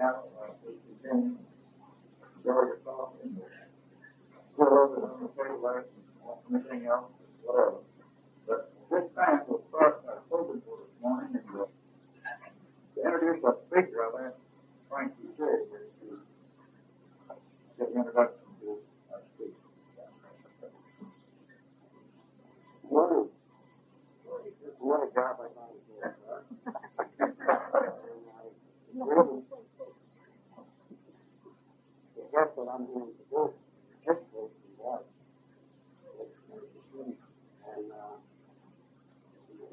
out, we can enjoy yourself and put over on the table and anything else, whatever. But this time we'll start spoken for this morning, and to introduce our speaker, I'll ask Frank Boucher to get the introduction to our speaker. What a job I got to do. Really, the guess that I'm going to do just was that. And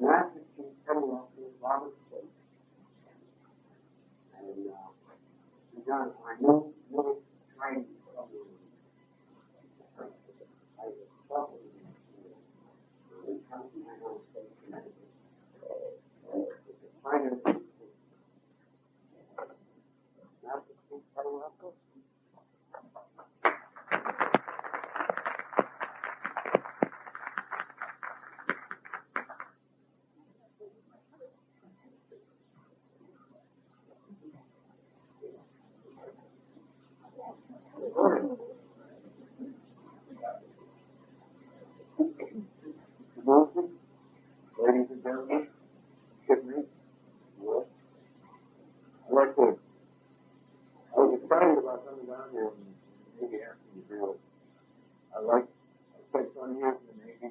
Master Chief Petty Officer Robert State. And we done our new training program. I was troubled in County United States, Connecticut. Master Chief Petty Officer. Goolsby, ladies and gentlemen, shipmates, I was excited about coming down here and maybe asking you to do it. I spent 20 years in the Navy.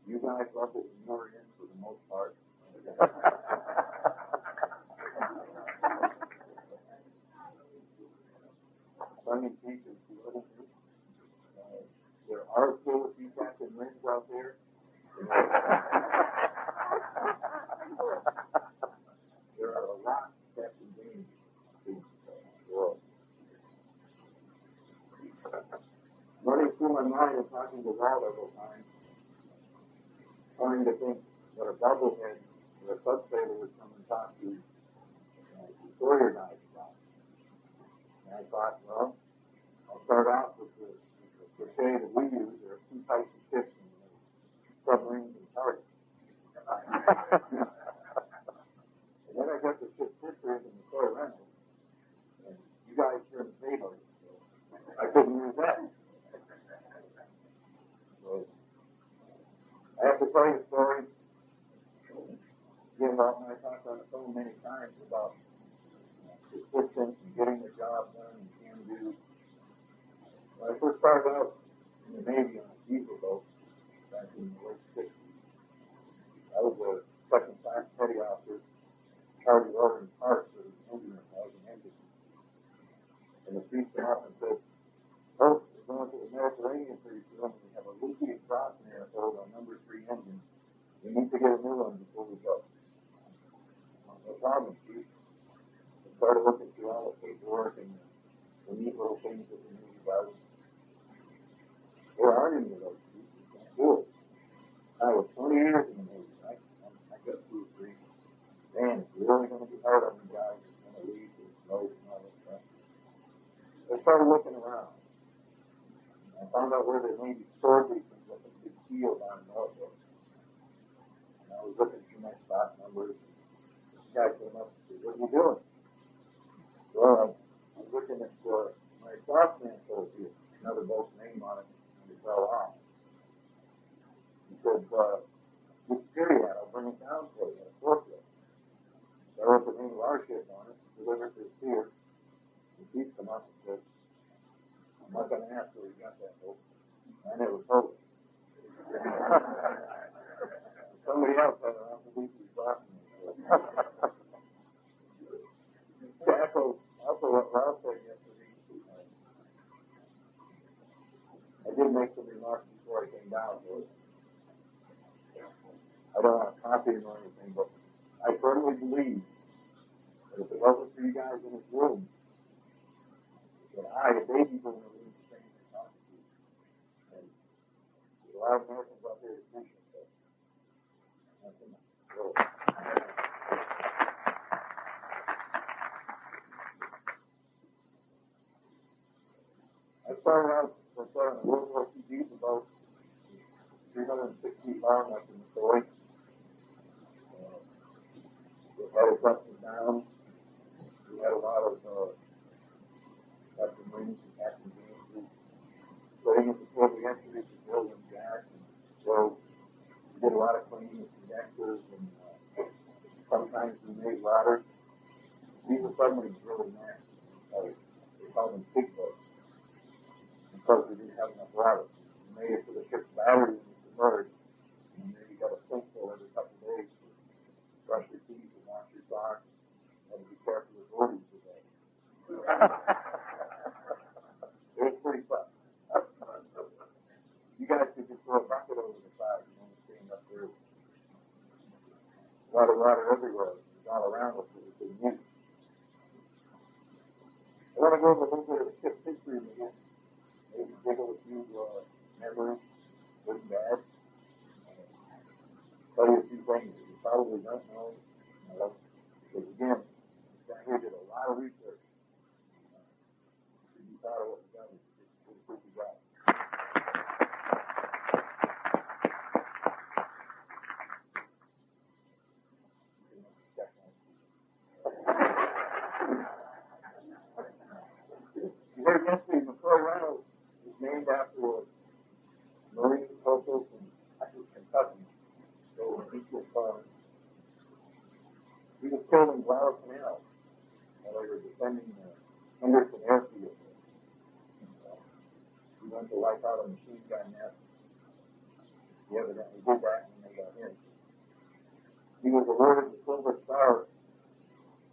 You guys loved it when you were in for the most part. Tongue in cheek is the there are still a few Captain Lynns out there. There are a lot of Captain James in the world. Running through my mind and talking to Walt every time, trying to think what a bubblehead or a subsailor would come and talk to the Sawyer guys about. And I thought, well, I'll start out with the cliche that we use. There are two types of ships in the submarines and targets. And then I got the ship's history and the toy rental. And you guys here in the table, so I couldn't use that. So I have to tell you a story. Again, Walt and I talked on the phone many times about persistence and getting the job done and can do. When I first started out in the Navy on a diesel boat back in the late 60s, I was a second-class petty officer, charged with ordering parts for the engine house and engine. And the chief came up and said, "Oh, we're going to the Mediterranean pretty soon, and we have a leaky exhaust manifold on number 3 engine. We need to get a new one before we go." No problem, Chief. I started looking through all the paperwork and the neat little things that the Navy does. There aren't any of those people. You can't do it. I was 20 years in the Navy. I got 2 or 3. Man, it's really going to be hard on the guys who's going to leave with notes and all that stuff. I started looking around. I found out where the Navy stored these things up in the big field down in Knoxville. And I was looking through my stock numbers. This guy came up and said, "What are you doing?" Well, I was looking at my exhaust manifold here. Another boat's name on it. Fell off. He said, "Which period? I'll bring it down for you at a forklift." So I wrote the name of our ship on it, delivered it to the pier. The chief come up and said, "I'm not going to ask where you got that boat. I never told you." Somebody else had an unbelievably blocking me. Also what Ralph said yesterday, I did make some remarks before I came down to it. I don't want to copy him or anything, but I firmly believe that if it wasn't for you guys in this room, that I, a baby boomer, would do the same thing. And there's a lot of Americans out there that appreciate that. That's enough. I started out with a World War II diesel boat, 360 feet long up in the Troy. It had its ups and downs. We had a lot of Captain Williams and Captain James putting it before the entry to William Jackson. So we did a lot of cleaning with connectors, and sometimes we made ladders. These were submarines really nasty. They called them pig boats because we didn't have enough water. We made it to the ship's battery when we submerged, and then you got a sink full every couple of days to brush your teeth and wash your socks, and be careful with orgies today. It was pretty fun. You guys could just throw a bucket over the side, you know, stand up there. A lot of water everywhere. It's all around us that we couldn't use. I want to go over a little bit of the ship's history again. Maybe jiggle a few memories, good and bad. Tell you a few things that you probably don't know. Because again, down here did a lot of research. You thought of what we got. It's pretty good. Very history, McCoy Reynolds is named after a Marine corporal from Kentucky. So he was killed in Guadalcanal while they were defending the Henderson airfield. He went to wipe out a machine gun nest. He evidently did that when they got in. He was awarded the Silver Star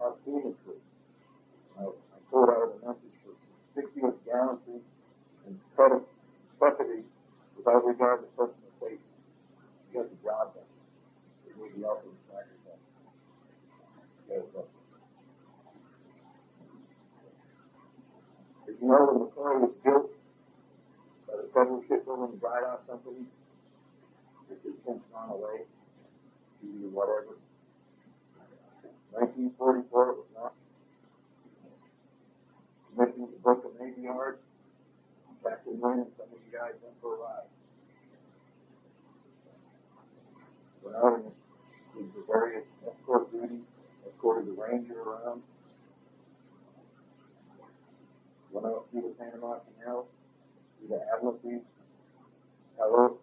Outstanding. I quote out of the message for 6 years gallantry and custody without regard to personal safety. He got the job done. It was the ultimate sacrifice. As you know, the McCoy was built by the Federal Shipbuilding Dry Dock Company, which has since gone away due to whatever. 1944 it was not. Commissioned to book a Navy Yard. Captain Williams, some of you guys went for a ride. Went out and did the various escort duties, escorted the Ranger around. Went out through the Panama Canal, through the Admiralty, LAU,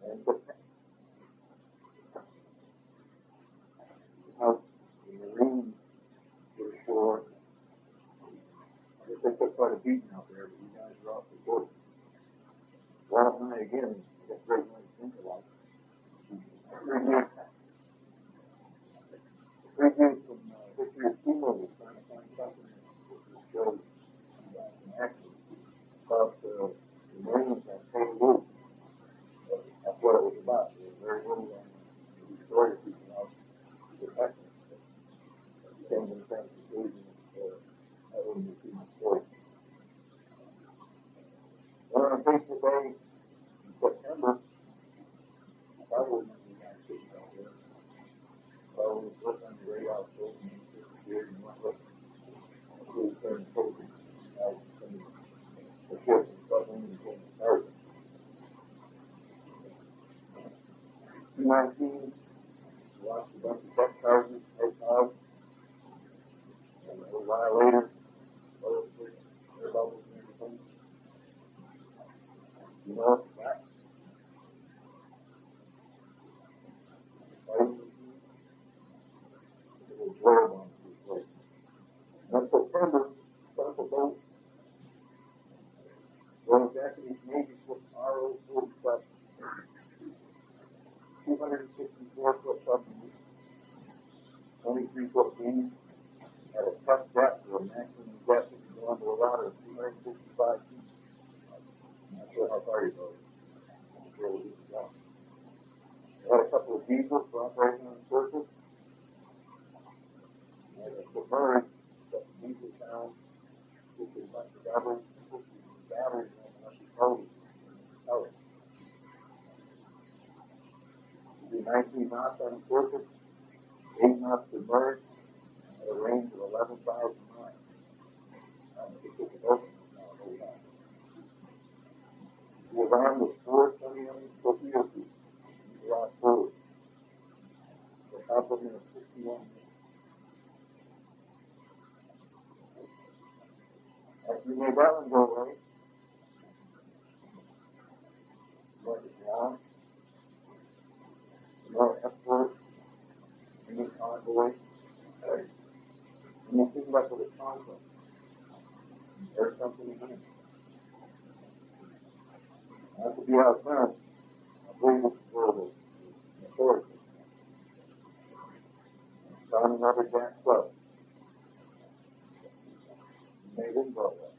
and the out the Marines were ashore. I guess they took quite a beating out there, but you guys were off the boat. Well, and again, that's a great way to think about it. Three years from history of steamboat was trying to find something that shows in action about the Marines and St. Louis. That's what it was about. There was very little story people out to protect them. But came to the same conclusion that that wouldn't be too much story. Well, on a fateful day in September, I wouldn't have been guys sitting out there. Well, we was looking on the radar scope and we disappeared and went looking. We was turning focus out some of the ships and stuff in and getting started. 219 lost a bunch of deck charges, head dogs, and a little while later, air bubbles and everything. You know what's that? It was blurred on this place. In September, sunk a boat. Royal Japanese Navy ship RO-47. 264-foot submarine, 23-foot beam, at a tough depth for a maximum depth that can go under a water of 265 feet. I'm not sure how far you go. I'm sure we'll get down. They had a couple of diesels for operating on the surface. They had a submerged, shut the diesel down, took a bunch of batteries and a bunch of power. 19 knots on the surface, 8 knots submerged, at a range of 11,000 miles. It took it open now, a whole lot. We were armed with 4 20-ounce torpedo tubes. We were out forward. The complement of 61 men. We made that one go away. Went to John. No effort. We need convoy. And you think about what it's conflict. There's something again. That could be out front. I believe it's for the authority. Found another Jack Club. Made him go away.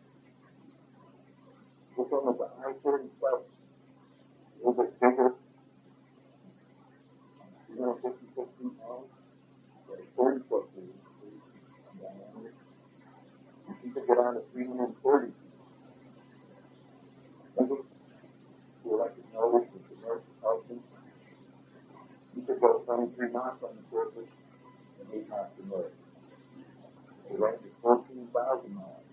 This one was an I-37. A little bit bigger. 256 feet long. Got a 40-foot diameter. You could get on to 330 feet. Maybe the electric motors with the north propulsion. You could go 23 knots on the surface and 8 knots to north. The range is 14,000 miles.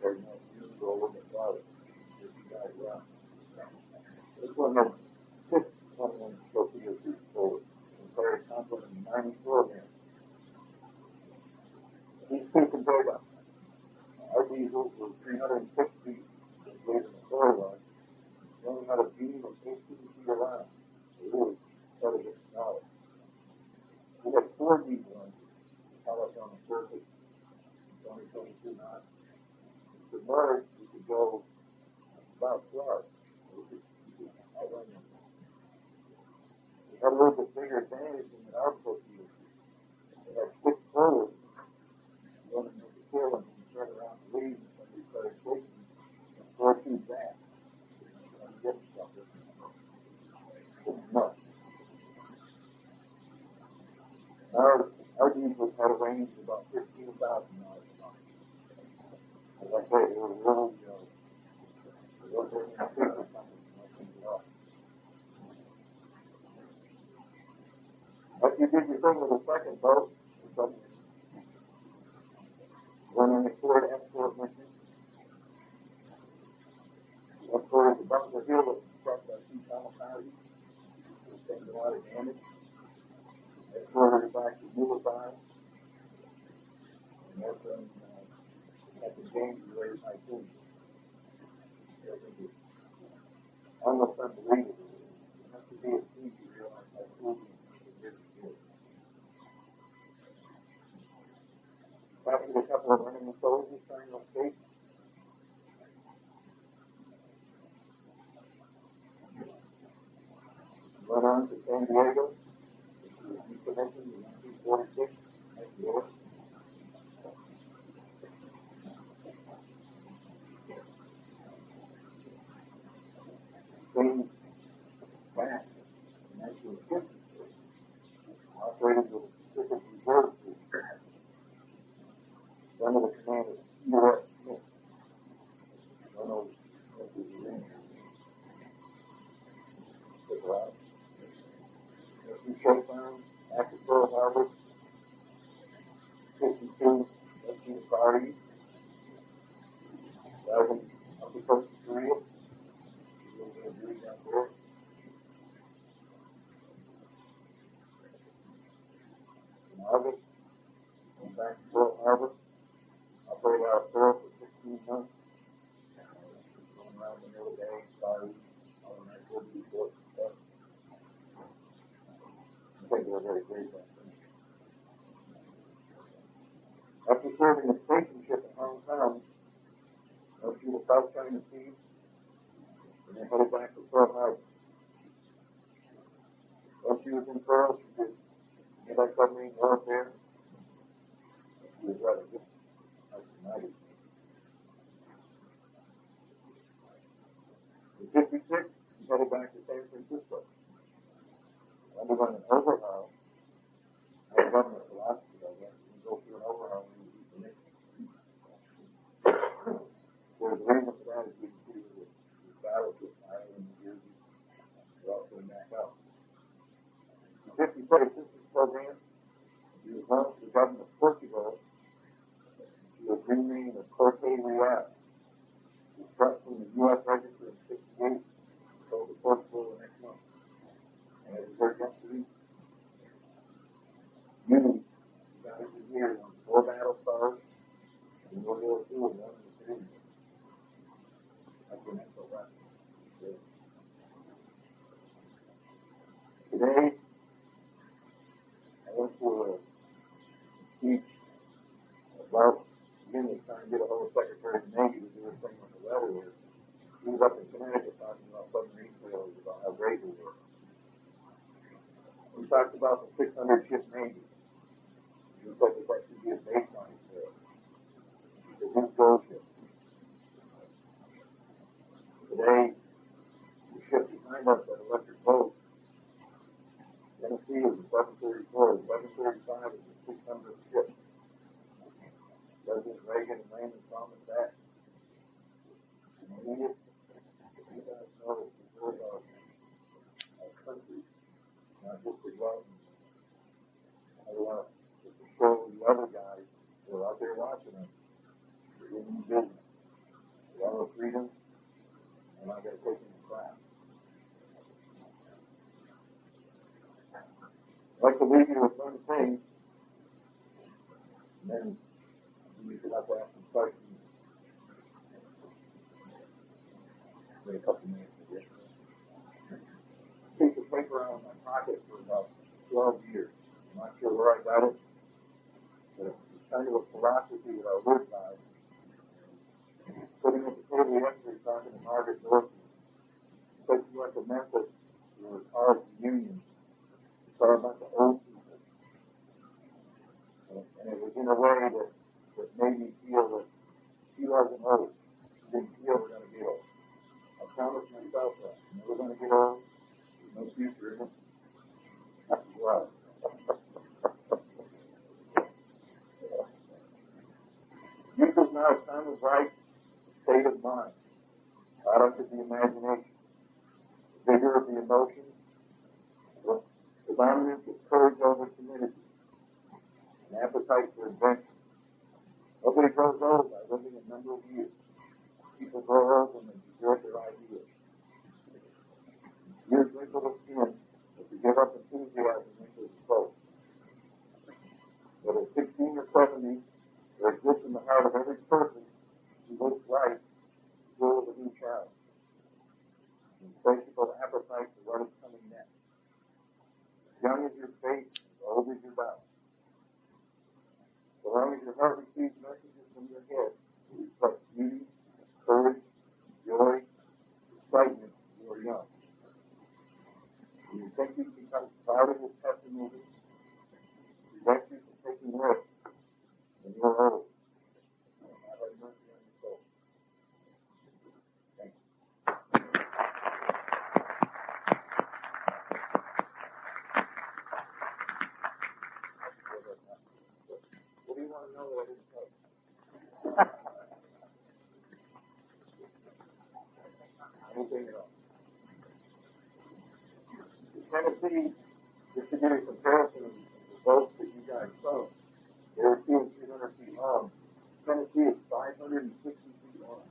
There's no fuel to go a little bit farther. Just you guys run. This one has 6 21 torpedo tubes forward. Compared to complement 94 men. These two compared to our diesels were 306 feet, as late in the core was. They only had a beam of 18 feet around. It really started to get smaller. We had 4 diesel engines to tell us on the surface, only 22 knots. Submerged, we could go about 12. We could outrun them. We had a little bit bigger advantage than our torpedoes. They had 6 forwards. You want to make a kill and turn around the lead and somebody started shaking and 4 tubes back. And get something. Much. Our diesels had a range of about 15,000 miles a month. As I say, they were really, they weren't in a big or something like that. But you did your thing with the second boat, or something. Went on the Ford escort mission. Escorted the Butler Hill that was struck by 2 kamikazes. Sustained a lot of damage. Escorted it back to Goolsby. And that's when at the James-related typhoon. I think it's almost unbelievable. You have to be a sea to realize how cool it is. Captured a couple of enemy soldiers trying to escape. Went on to San Diego. He commissioned in 1946 next year. Came back in 1950. Operated with the Pacific Reserve Fleet. Under the command of U.S. Smith. One of the Marines. Took her out. A few showtowns after Pearl Harbor. 52 rescue parties. Driving up the coast of Korea. A little bit of duty down there. In August, went back to Pearl Harbor. Operated out of Pearl for 16 months. Going around the middle of the day, parties, all the night, good reports and stuff. I think they were very great that thing. After serving a station ship in Hong Kong, went through the South China Sea, and then headed back to Pearl Harbor. Once she was in Pearl, she did anti-submarine warfare. She was rather good. In 56, he headed back to San Francisco. Underwent an overhaul. I had government philosophy, I guess. You go through an overhaul when you eat the nation. So the reason for that is we see the battleship Ireland, New Jersey. They're all going back out. In 56, assistance program. He was home to the government of Portugal. He was renamed the Corte Real. He struck from the U.S. Register in 68, sold to Portugal the next month. And it was very much to read. Unity, you got it here, 4 battle stars, and World War II, and 1 in the crazy. That's when I felt that. Today, I went to a speech about trying to get a hold of Secretary of the Navy to do a thing on the weather here. He was up in Connecticut talking about submarine sailors, about how great they were. We talked about the 600 ship Navy. He was like, that should be a baseline for it. The new gold ship. Today, the ship behind us, that electric boat, Tennessee is the 734, the 735 is the 600th ship. President Reagan and Landon promised that. You guys know that we build our country, not just to go out and I want to show the other guys who are out there watching us. We're in business. We have our freedom, and I got to take them to class. I'd like to leave you with one thing, and then you could have to ask some questions. Wait a couple minutes to get piece of paper out of my pocket for about 12 years. I'm not sure where I got it, but it's kind of a philosophy that I live by. Sitting at the table yesterday talking to Margaret Dorsey, said she went to Memphis to her college reunion. She saw a bunch of old people. And it was in a way that made me feel that she wasn't old. She didn't feel we're going to get old. I promised myself that. I'm never going to get old. There's no future in it. That's right. Youth is now a time of life, state of mind, product of the imagination, vigor of the emotions, predominance of courage over timidity, an appetite for adventure. Nobody grows old by living a number of years. People grow old when they desert their ideas. Years wrinkle the skin, but to give up enthusiasm into the soul. Whether 16 or 70, there exists in the heart of every person who lives life full of a new challenge. An insatiable appetite for what is coming next. As young as your faith, as old as your doubt. So long as your heart receives messages from your head, it reflects beauty, courage, joy, excitement, you are young. When you think you become clouded with pessimism, prevent you from taking risks, when you're old. God have mercy on your soul. Thank you. What do you want to know that I didn't tell you? Anything else? Tennessee, just to get a comparison of the boats that you guys saw, they were 200 and 300 feet long. Tennessee is 560 feet long.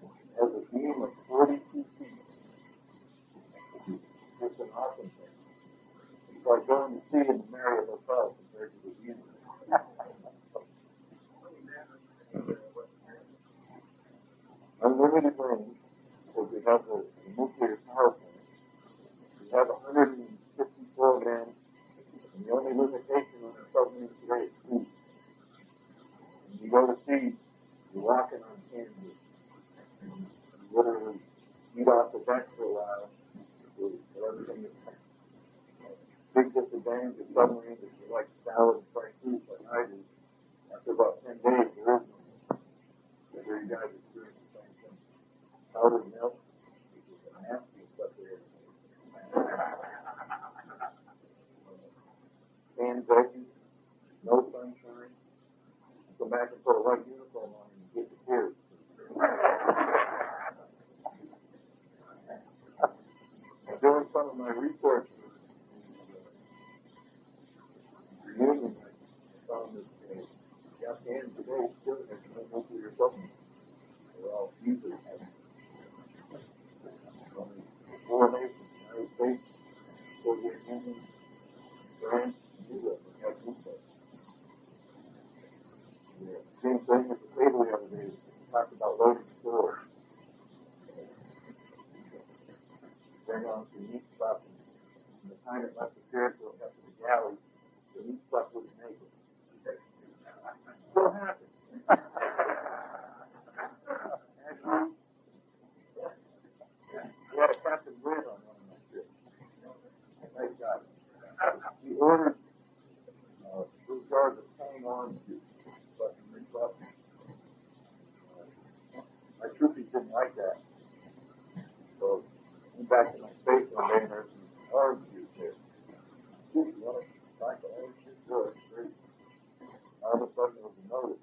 It has a beam of 42 feet. It's an awesome thing. It's like going to sea in the Marriott Hotel compared to the view. Unlimited range, because we have the nuclear power plant. We have 154 men, and the only limitation on our submarine today is food. When you go to sea, you're walking on canned goods. You literally eat off the deck for a while for everything that's big disadvantage of submarines if you like salad and fried food like I do. After about 10 days, there is no more. So here you guys experience the same thing. Powdered milk, which is a nasty stuff there. Canned veggies, no sunshine. You come back and put a white uniform on and you get the tears. During some of my research reunion, I found that the Afghans today still have no nuclear submarines. They're all usually having only 4 nations, the United States, Soviet Union, France, and Europe have nuclear. The same thing with the table the other day, talked about loading stores. Bring on some meat stuff, and the time it left the spiritual up to the galley, the meat stuff wouldn't make it. What happened? Actually, we had a Captain Red on one of my trips. Nice guy. He ordered 2 jars of Tang orange juice, but my troopies didn't like that. So I went back to my space one day and there's some orange juice there. You want to try the orange juice? Good, great. All of a sudden there was a notice.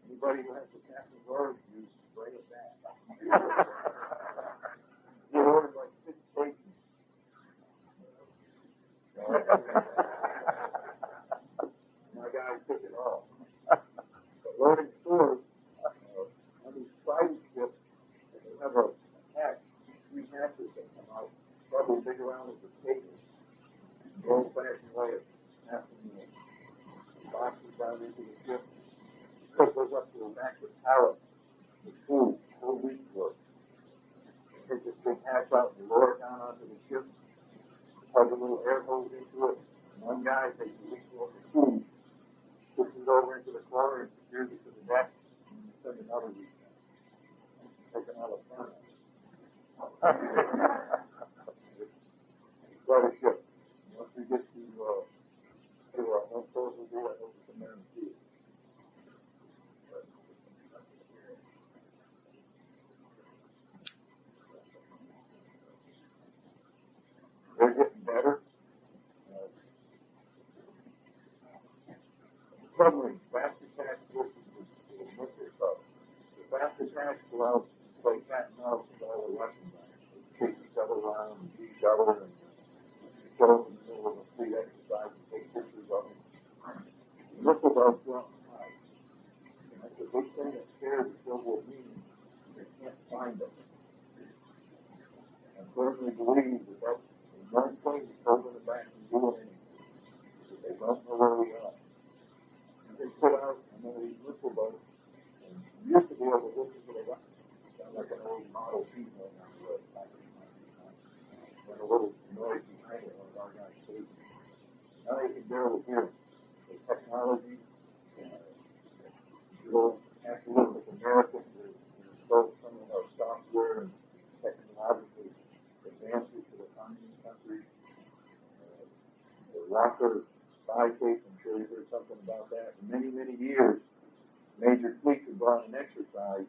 Anybody who has the Captain's orange juice, bring it back. He ordered like 6 cases. My guy took it all. But loading stores, on these private ships, they have a hatch, 3 hatches that come out, probably big around as a table. The old-fashioned way of passing the boxes down into the ship. It goes up to a massive pallet with food, whole week's worth. They take this big hatch out and lower it down onto the ship, plug a little air hose into it. One guy takes a week's worth of food, pushes it over into the corner and secures it to the deck, and you send another week down. Take another furnace. It's quite a ship. Once we get to our home stores, we'll do that. We'll come there and see it. They're getting better. Submarine, fast attack versus the nuclear sub. The fast attack allows to play cat and mouse with all the Russian guys. They chase each other around and beat each other and go in the middle of a fleet exercise and take pictures of them. The missiles are dropped high. And that's the big thing that scares the Civil War means. They can't find them. I firmly believe that that's the one thing that's holding them back from doing anything. Because they don't know where we are. They put out one of these missile boats, and you used to be able to listen to the rock. Sound like an old Model T going down the road. When a little noise behind it, one of our guys stays. Now they can barely hear it. The technology, you'll have to live with Americans that install some of our software and technological advances to the communist countries. The rocker spy tape, I'm sure you heard something about that. For many, many years, major fleets would go on an exercise,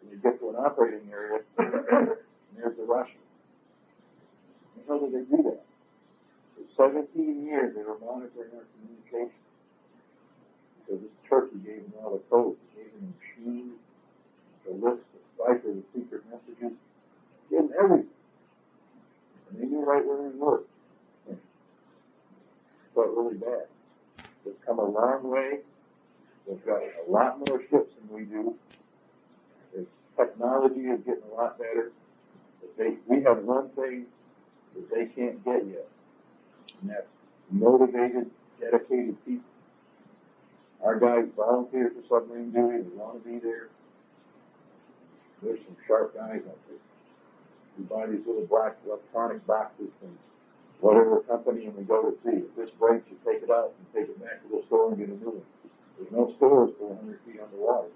and you get to an operating area, and there's the Russians. How did they do that? For 17 years, they were monitoring our communication. Because this Turkey gave them all the codes. They gave them machines, the list, the cipher, the secret messages. They gave them everything. And they knew right where we were. But really bad. They've come a long way. They've got a lot more ships than we do. Their technology is getting a lot better. But we have one thing that they can't get yet, and that's motivated, dedicated people. Our guys volunteer for submarine duty. They want to be there. There's some sharp guys out there. We buy these little black electronic boxes from whatever company, and we go to see. If this breaks, you take it out and take it back to the store and get a new one. There's no stores for 100 feet underwater.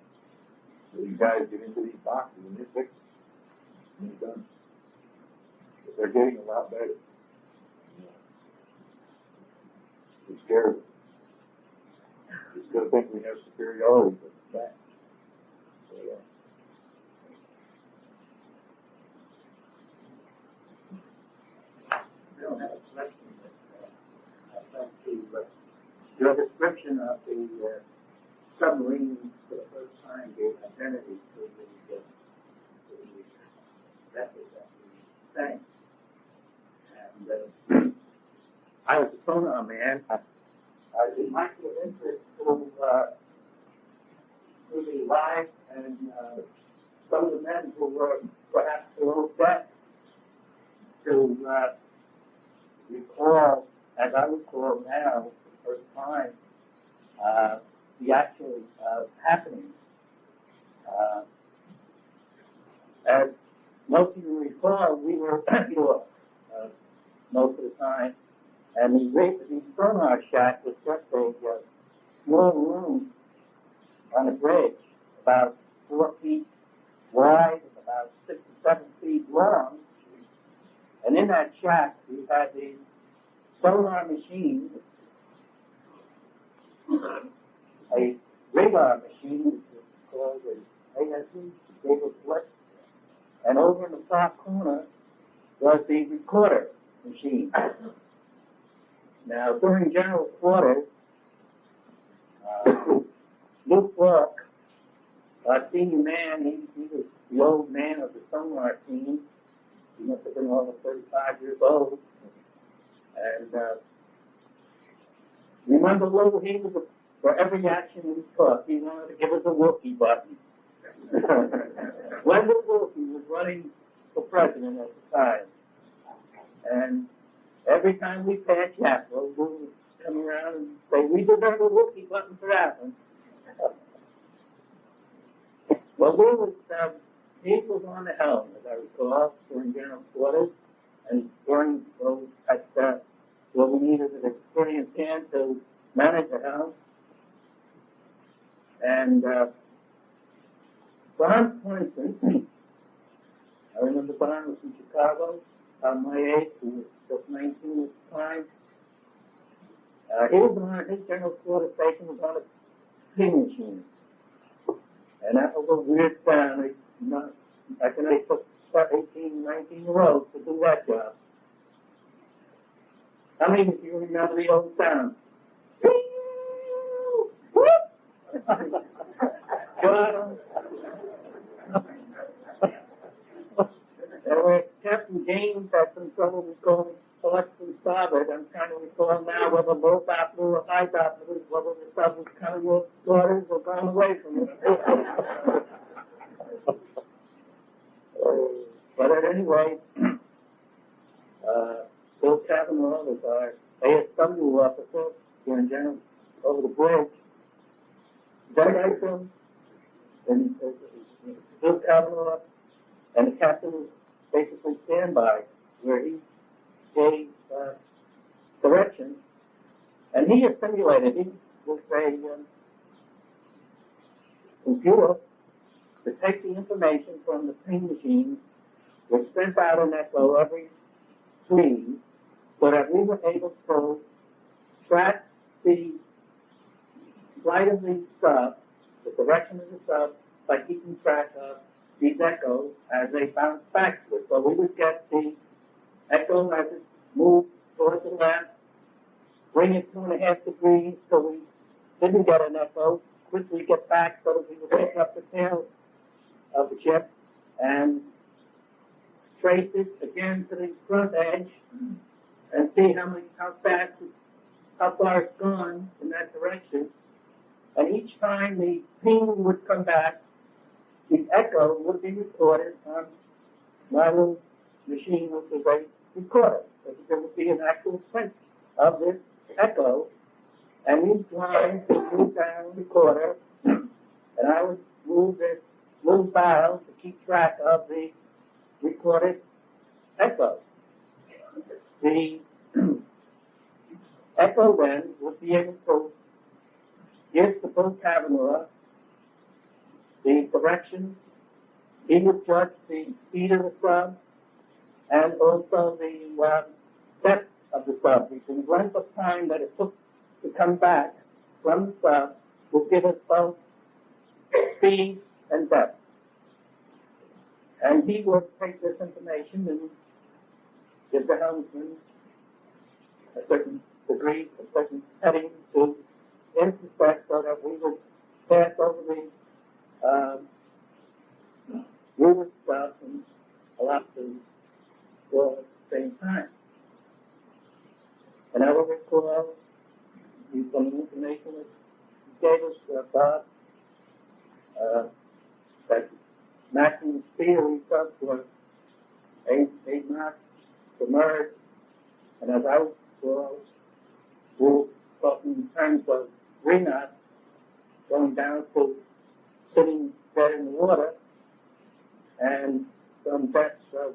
So these guys get into these boxes and they fix it. And it's done. But they're getting a lot better. It's scary. It's going to think we have superiority, but it's bad. So, yeah. I don't have a question, but I'd like to, your description of the submarine for the first time gave identity to the vessel that we sank. And I was a sonar man. It might be of interest to the lives and some of the men who were perhaps below deck to recall, as I recall now, for the first time, the actual happenings as most of you recall, we were ashore most of the time, and the sonar shack was just a small room on a bridge, about 4 feet wide and about 6 or 7 feet long. And in that shack, we had these sonar machines, a radar machine, which was called an ASE, gave a flip, and over in the far corner was the recorder machine. Now, during general quarters, Luke Walk, our senior man, he was the old man of the sonar team. He must have been over 35 years old. And remember, Lou, he was for every action we took, he wanted to give us a Wookiee button. Wendell Wilkie was running for president at the time. And every time we passed Yakko, Lou would come around and say, we deserve a Wookiee button for that one. Well, Lou was, he was on the helm, as I recall, during general quarters, and during those, well, we needed an experienced hand to manage the helm. And Barnes, for instance, I remember Barnes was from Chicago, about my age, he was just 19 at the time. He was on, his general quarter station was on a ping machine. And that was a weird sound. I think they took 18, 19-year-olds to do that job. How many of you remember the old sound? There were Captain James had some trouble with going forward and starboard. I'm trying to recall now whether low Doppler or high Doppler, whether the sub was coming with waters or going away from it. But at any rate, Bill Kavanaugh was our ASW officer here in general over the bridge. Doug Eichel and Bill Kavanaugh and the captain was basically standby where he gave direction, and he assimilated. He was a computer to take the information from the ping machine, which sent out an echo every 3, so that we were able to track the flight of the sub, the direction of the sub, by keeping track of these echoes as they bounced back to it. So we would get the echo as it moved towards the left, bring it 2.5 degrees so we didn't get an echo, quickly get back so that we would pick up the tail of the ship and trace it again to the front edge and see how far it's gone in that direction. And each time the ping would come back, the echo would be recorded on my little machine, which was a recorder. So there would be an actual print of this echo, and each line would move down the recorder, and I would move this little dial to keep track of the recorded echo. The echo then would be able to give to Bill Kavanaugh the direction. He would judge the speed of the sub and also the depth of the sub. The length of time that it took to come back from the sub will give us both speed and depth. And he would take this information and give the helmsman a certain degree, a certain heading to intersect so that we would pass over the river stuff and allow to go at the same time. And I will recall some information that he gave us about that maximum speed of these subs was 8 knots submerged. And as I was talking in terms of 3 knots, going down to sitting dead in the water, and from depths of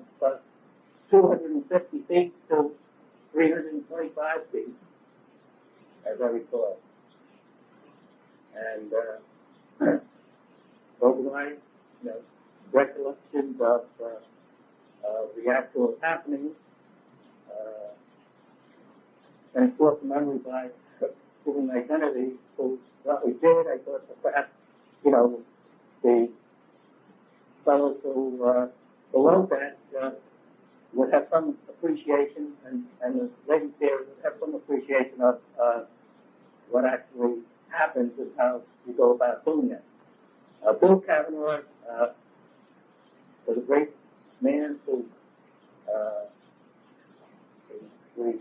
250 feet to 325 feet, as I recall. And those are my recollections of the actual happenings. And of course, memory by giving identity to what we did. I thought that perhaps, the fellows who below that would have some appreciation, and the ladies here would have some appreciation of what actually happens and how you go about doing it. Bill Kavanaugh was a great man who we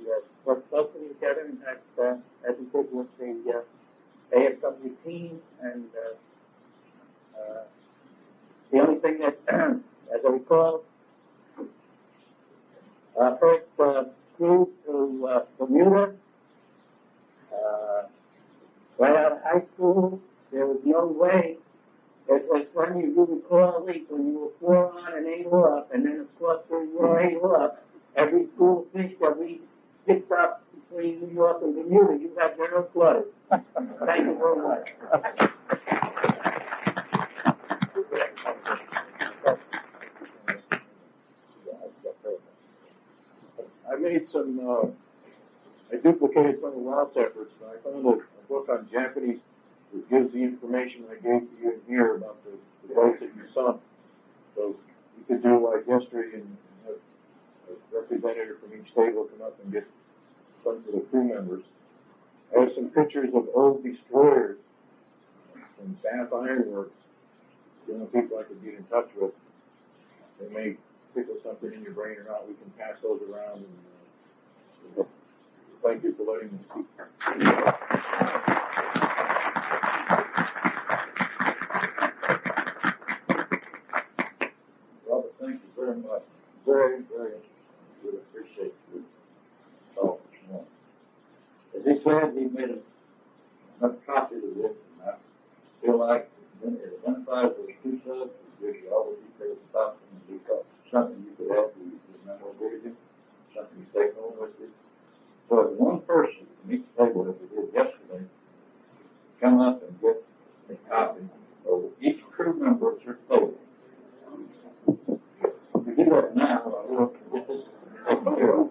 worked closely together, and as he did with the ASW team, and the only thing that, as I recall, first flew to Bermuda, right out of high school. There was no way. It was when you recall, when you were 4 on and 8 off, and then of course when you were 8 off, every school fish that we picked up between New York and Bermuda, you had general flooded. Thank you very much. I made some, I duplicated some of Walt's efforts, and I found a book on Japanese that gives the information I gave to you in here about the boats that you sunk. So you could do like yesterday and have a representative from each table come up and get some of the crew members. I have some pictures of old destroyers from Bath Iron Works, people I could get in touch with. They may tickle something in your brain or not. We can pass those around. And thank you for letting me speak. Robert, thank you very much. Very, very interesting. We appreciate you. Oh, no. As he said, he made enough copies of this, and I feel like it identifies those 2 subs. It gives you all the details about them, and because something you could add to your memorabilia, something you take home with you. So if one person from each table, as we did yesterday, come up and get a copy of each crew member at your table. If you do that now, I will get this taken care of.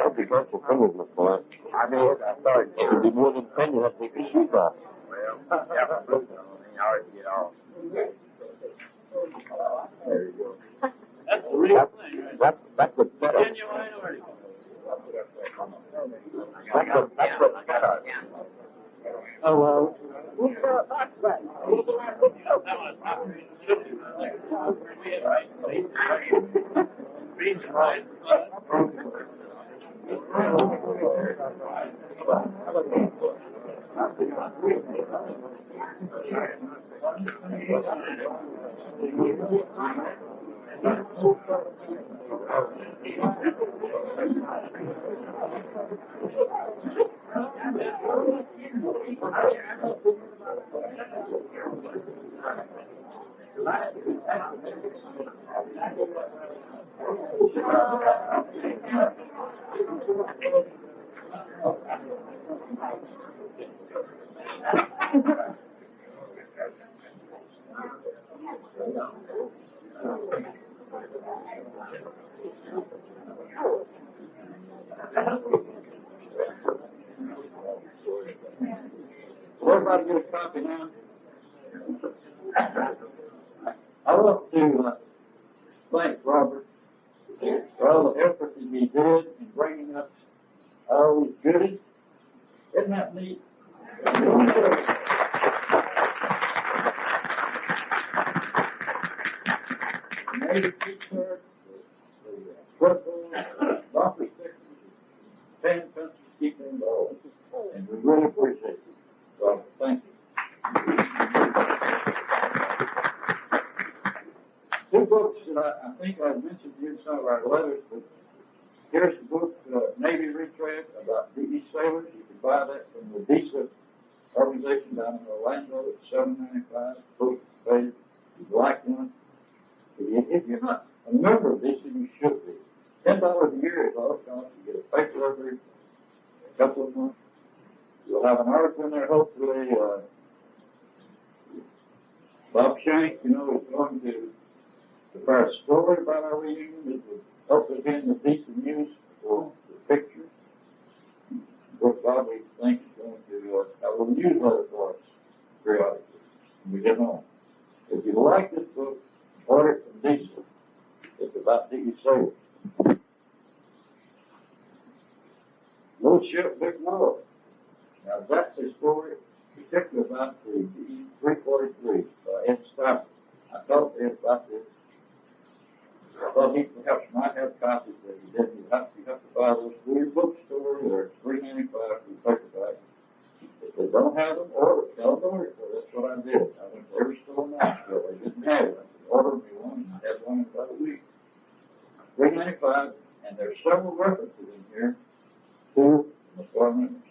I'll be grateful for you, Mr. Black. I mean, I thought it would be more than 10 you have to take a sheet off. Well, I already get off. There you go. That's the real thing, right? That's the setup. Genuine article. That's the setup. Oh, well. Everybody get a copy now. I want to thank Robert for all the effort that he did in bringing us all these goodies. Isn't that neat? The Navy t-shirt, the football, bumper stickers, 10 countries keeping involved. And we some of our letters, but here's the book, Navy Retread about DE sailors. You can buy that from the DESA organization down in Orlando. It's $7.95. Book page. If you like one. If you're not a member of DESA, you should be. $10 a year is all it costs. You get a paper every couple of months. You'll have an article in there, hopefully. Bob Shank, you know, is going to prepare a story about our reunion that will hopefully be in the decent news for the pictures. Of course, Bob, we think is going to have a newsletter for us periodically when we get home. If you like this book, order it from Diesel. It's about DE sailors. Little Ship, Big World. Now, that's a story particularly about the DE 343 by Ed Stafford. I told Ed about this. I thought he perhaps might have copies, but he didn't. You have to buy those through your bookstore. They're $3.95 for the paperback. If they don't have them, order it. Tell them to order it. That's what I did. I went to every store in Knoxville. They didn't have it. I said, order me one. I had one in about a week. $3.95, and there's several references in here to the Star members.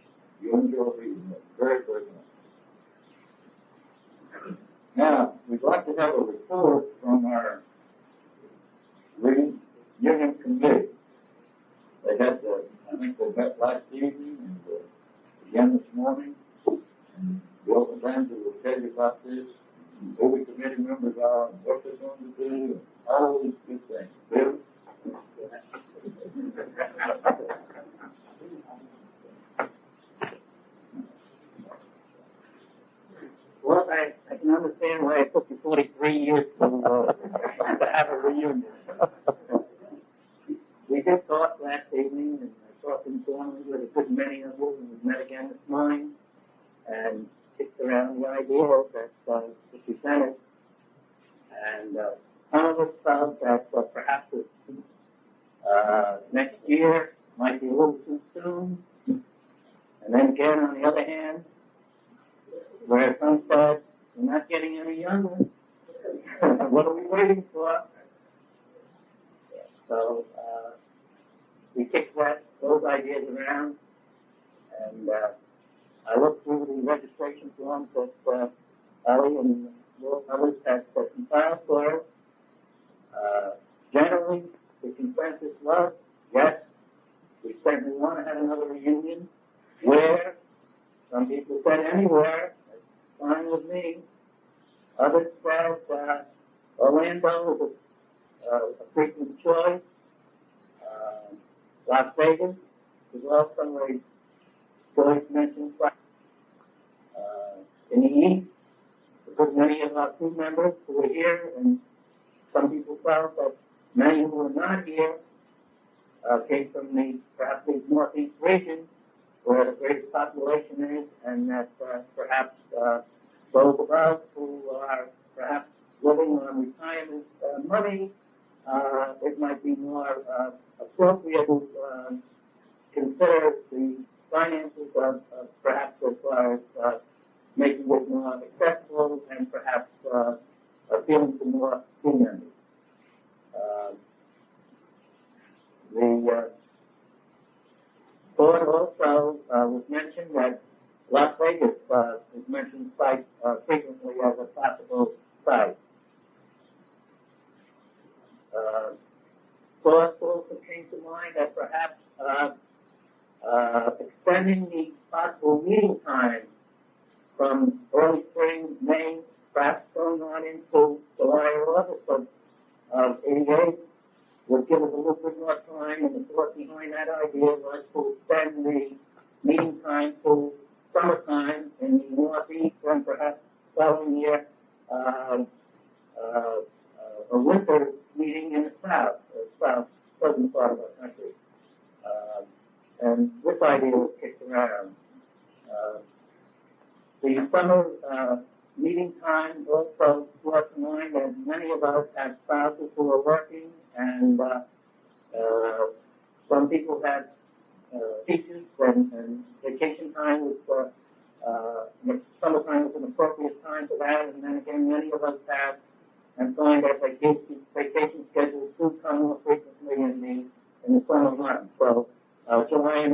You'll enjoy reading them. Very, very much. Now, we'd like to have a report from our reunion committee. They had, I think they met last evening and again this morning. And Bill Landry will tell you about this, and who the committee members are, and what they're going to do, and all these good things. Bill? Well, I can understand why it took you 43 years to have a reunion. We did talk last evening, and I talked informally with a good many of you, and we met again this morning, and kicked around the idea that was presented. And some of us felt that perhaps next year might be a little too soon. And then again, on the other hand, where some said, we're not getting any younger. What are we waiting for? So we kicked those ideas around, and I looked through the registration forms that Ellie and others had compiled for us. Generally, the consensus was, yes, we certainly want to have another reunion. Where? Some people said anywhere. That's fine with me. Others said Orlando was a frequent choice. Las Vegas was also a choice mentioned. In the East, because many of our crew members who were here, and some people felt that many who were not here came from perhaps the Northeast region, where the greatest population is, and that perhaps those of us who are perhaps living on retirement money, it might be more appropriate to consider the finances of perhaps as far as making it more accessible and perhaps appealing to more crew members. The board also was mentioned that Las Vegas is mentioned quite frequently as a possible site. Thoughts also came to mind that perhaps extending the possible meeting time from early spring, May, perhaps going on into July or August of '88 would give us a little bit more time, and the thought behind that idea was to extend the meeting time to summertime in the Northeast, and perhaps following year a winter meeting in the southern part of our country. And this idea was kicked around. The summer meeting time also brought to mind that many of us had spouses who were working, and some people had teachers, and vacation time was, summertime was an appropriate time for that, and then again, many of us had and find that vacation schedules do come more frequently in the summer months. So July,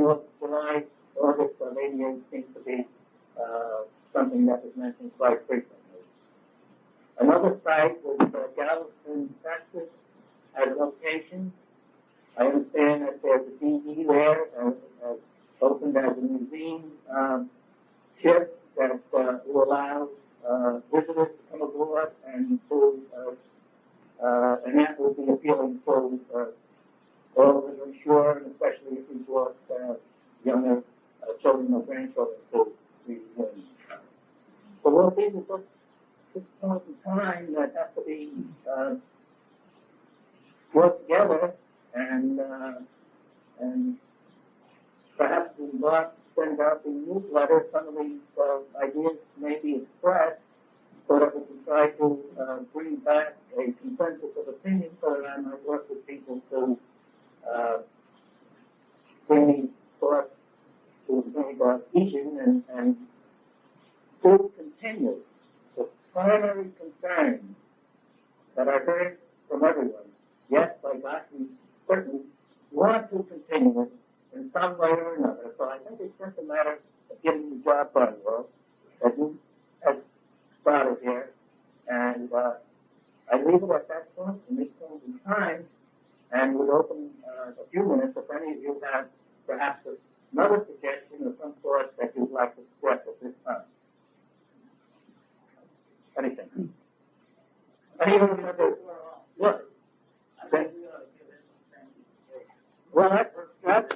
August of '88 seems to be something that is mentioned quite frequently. Another site was Galveston, Texas, as a location. I understand that there's a DE there, opened as a museum ship that will allow visitors to come aboard and that will be appealing to all of us, I'm sure, and especially if we brought younger children or grandchildren to the museum. So what these are this point in time that have to be worked together and perhaps we might send out the newsletter. Some of these ideas may be expressed so that we can try to bring back a consensus of opinion so that I might work with people to bring these thoughts to the issue and to continue the primary concern that I heard from everyone. Yes, by God, we certainly want to continue it in some way or another. So I think it's just a matter of getting the job done, well, as you have started here. And I leave it at that point, in this point in time, and would open a few minutes if any of you have perhaps another suggestion or some sort that you'd like to express at this time. Anything? Anyone remember? Look. Well, that's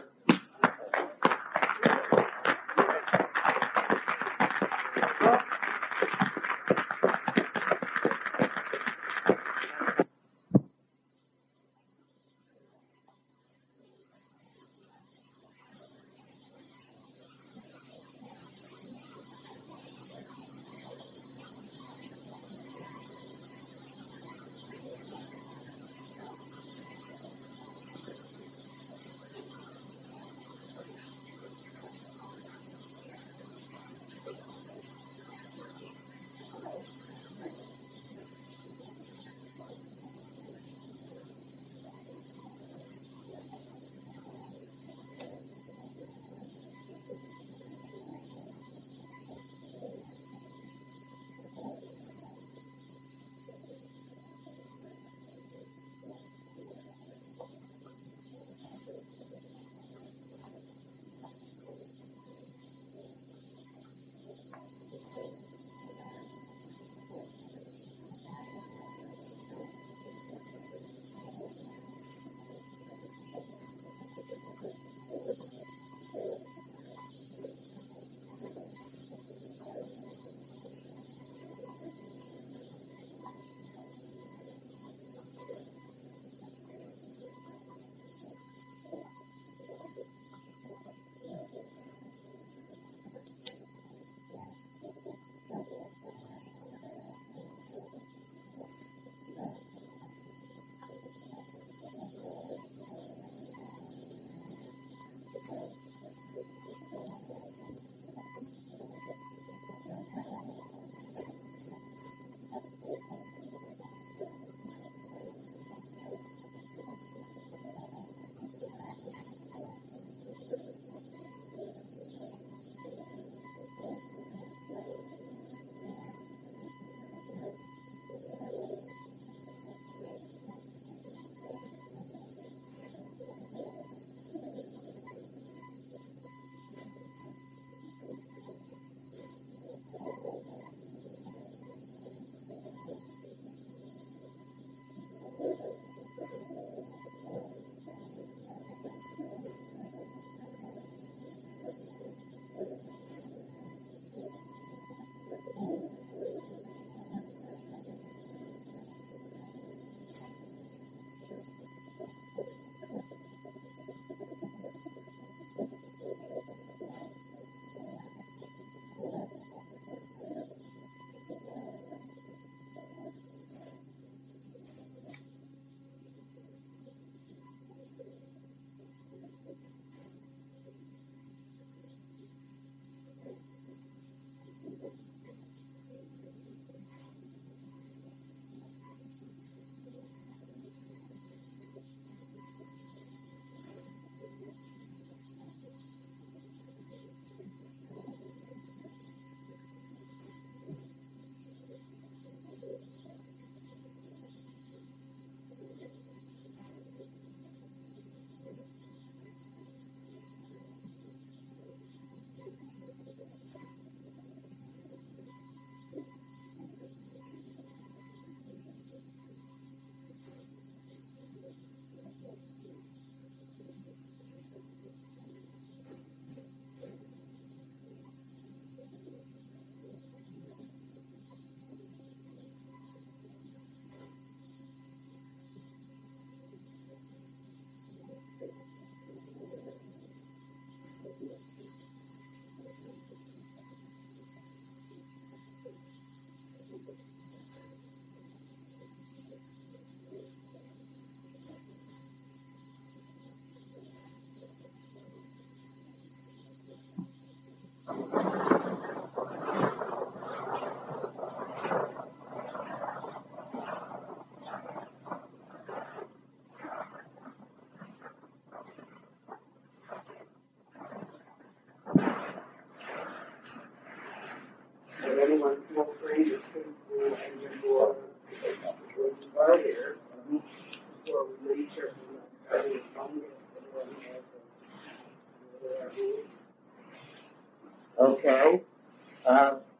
Okay.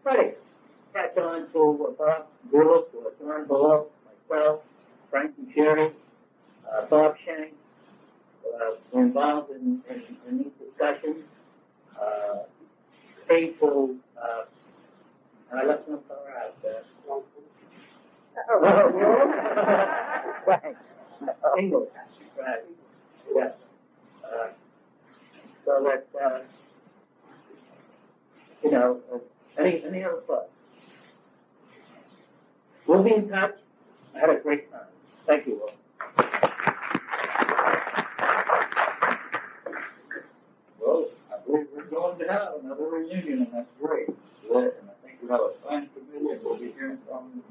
Freddie, catch on to Bob Gillis, John Below, myself, Frankie Sherry, Bob Shank, were involved in these discussions. People, I left them far out there. Thanks. English, right? Yes. So that any other thoughts? We'll be in touch. I had a great time. Thank you all. Well, I believe we're going to have another reunion, and that's great. And I think we have a fine committee, and we'll be hearing from them.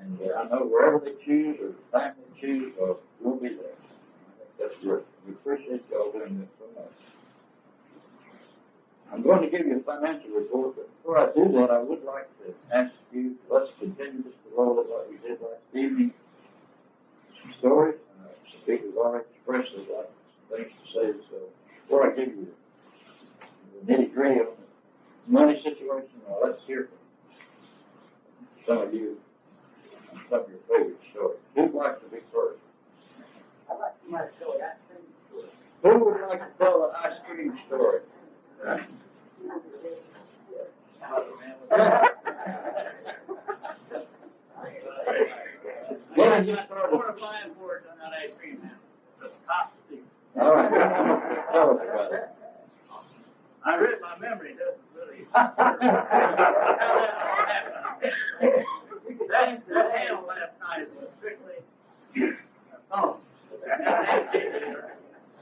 And I know wherever they choose or the time they choose, we'll be there. I think that's great. We appreciate y'all doing this so much. I'm going to give you a financial report, but before I do that, I would like to ask you, let's continue this to roll it like we did last evening. Some stories. Speakers already expressed a lot of things to say, so before I give you the nitty-gritty on the money situation, let's hear from some of you on some of your favorite stories. Who'd like to be first? I'd like to tell the ice cream story. Who would like to tell the ice cream story? Yeah, you want to buy for it on that ice cream now. The top secret. All right. Tell us about it. I read my memory. Doesn't really. That panel last night was strictly a phone.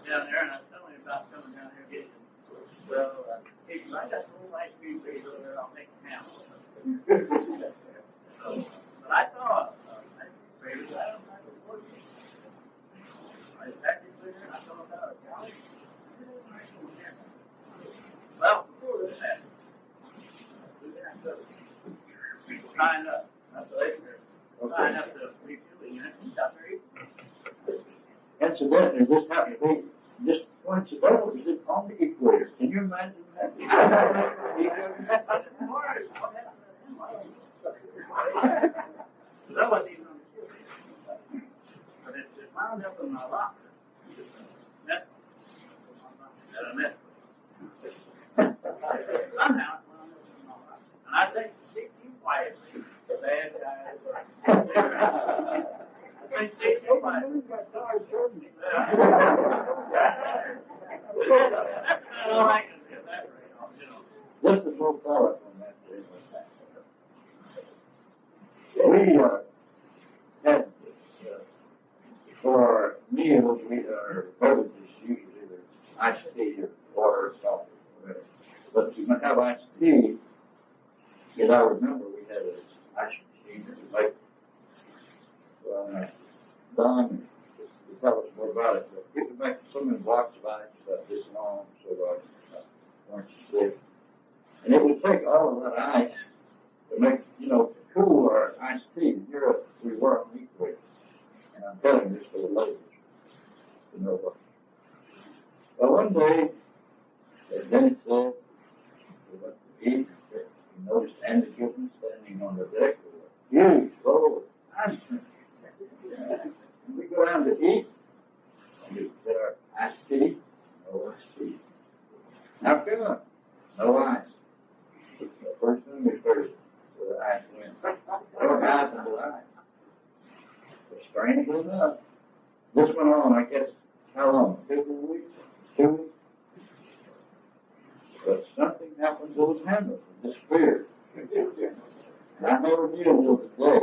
Down there, and I was telling you about coming down here getting. Well, I got some old ice cream trees over there. I'll make a panel. But I saw ice cream trees. I don't know if it was working. I packed it with her, and I saw about a gallon. Well, before this happened, we got people signed up. That's what they signed up to refueling units and stuff. Incidentally, this happened to be just coincidental. Is it on the equator? Can you imagine that? That wasn't even on the field. But it wound up in my locker. That I missed. Somehow it wound up in my locker. And I think, speak you quietly, the bad guys I think speak you quietly. Just a little follow up on that. We had for meals, our beverages usually either iced tea or water or coffee, whatever. But to have iced tea, as I remember, we had an ice machine that was like Don, to tell us more about it. But it would make so many blocks of ice about this long, so orange thick. And it would take all of that ice to make, to cool our iced tea. Here we were on the equator. And I'm telling you this for the ladies to know what. Well, one day, as Dennis said, we went to eat. We noticed Andy Gilpin standing on the deck with a huge bowl of ice cream. And we go down to eat. And we get our iced tea. No iced tea. How come? No ice. The first thing we heard was the ice went. No ice and ice. But strangely enough, this went on, I guess, how long? 2 weeks? 2 weeks? But something happened to those handles. It disappeared. And I never knew until today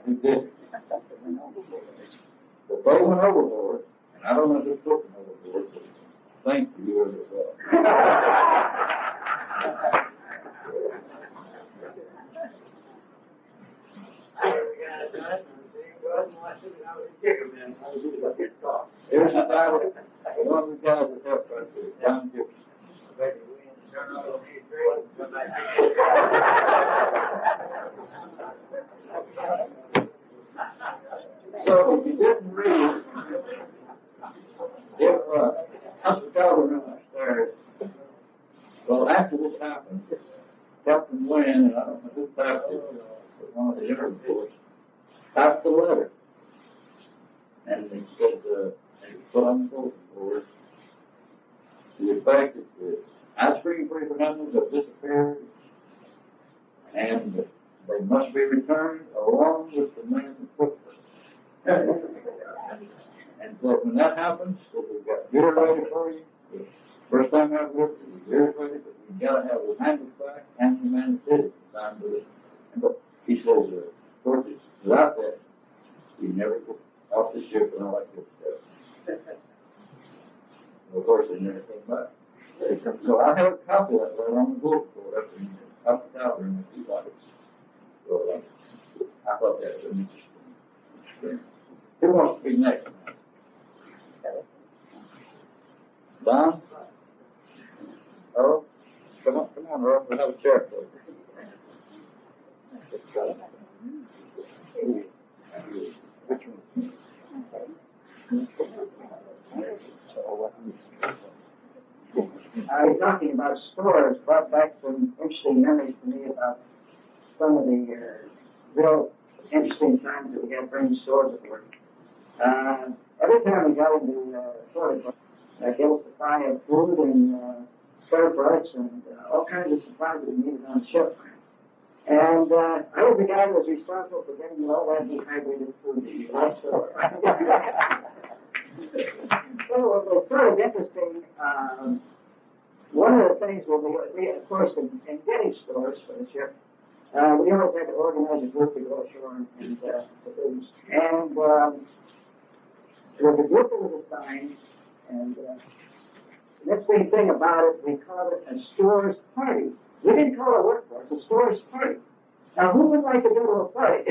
who did it. But they went overboard, and I don't know who took them overboard, but thank you as it was. Here's the title. One of the guys that helped right there, John Gibson. So if you didn't read, if hospitality room upstairs, well, after this man, and I don't know who typed it, one of the interviewers, typed the letter. And he said, and he put on the bulletin board, the effect that the ice cream referendums have disappeared, and they must be returned along with the man who took them. And so when that happens, so we've got beer ready for you. The first time I've looked, it was beer ready, but we've got to have the handles back and the man who did it time to it. But he says, of course, it's without that, you never get off the ship and all that good stuff. And of course, they never came back. So I have a copy of that letter on the bulletin board up in the tower room if you like it. So I thought that was an interesting experience. Who wants to be next? Don? Earl? Come on, Earl. We'll have a chair for you. Which one? I was talking about stores, brought back some interesting memories to me about some of the real interesting times that we had bringing stores at work. Every time we got into stores, get a supply of food and spare parts and all kinds of supplies that we needed on the ship. And I was the guy that was responsible for getting all that dehydrated food that you left. So it was sort of interesting. One of the things we of course, in getting stores for the ship, we always had to organize a group to go ashore and the things. And there was a group that was assigned, and the next big thing about it, we called it a stores party. We didn't call it a workforce, a stores party. Now, who would like to go to a party?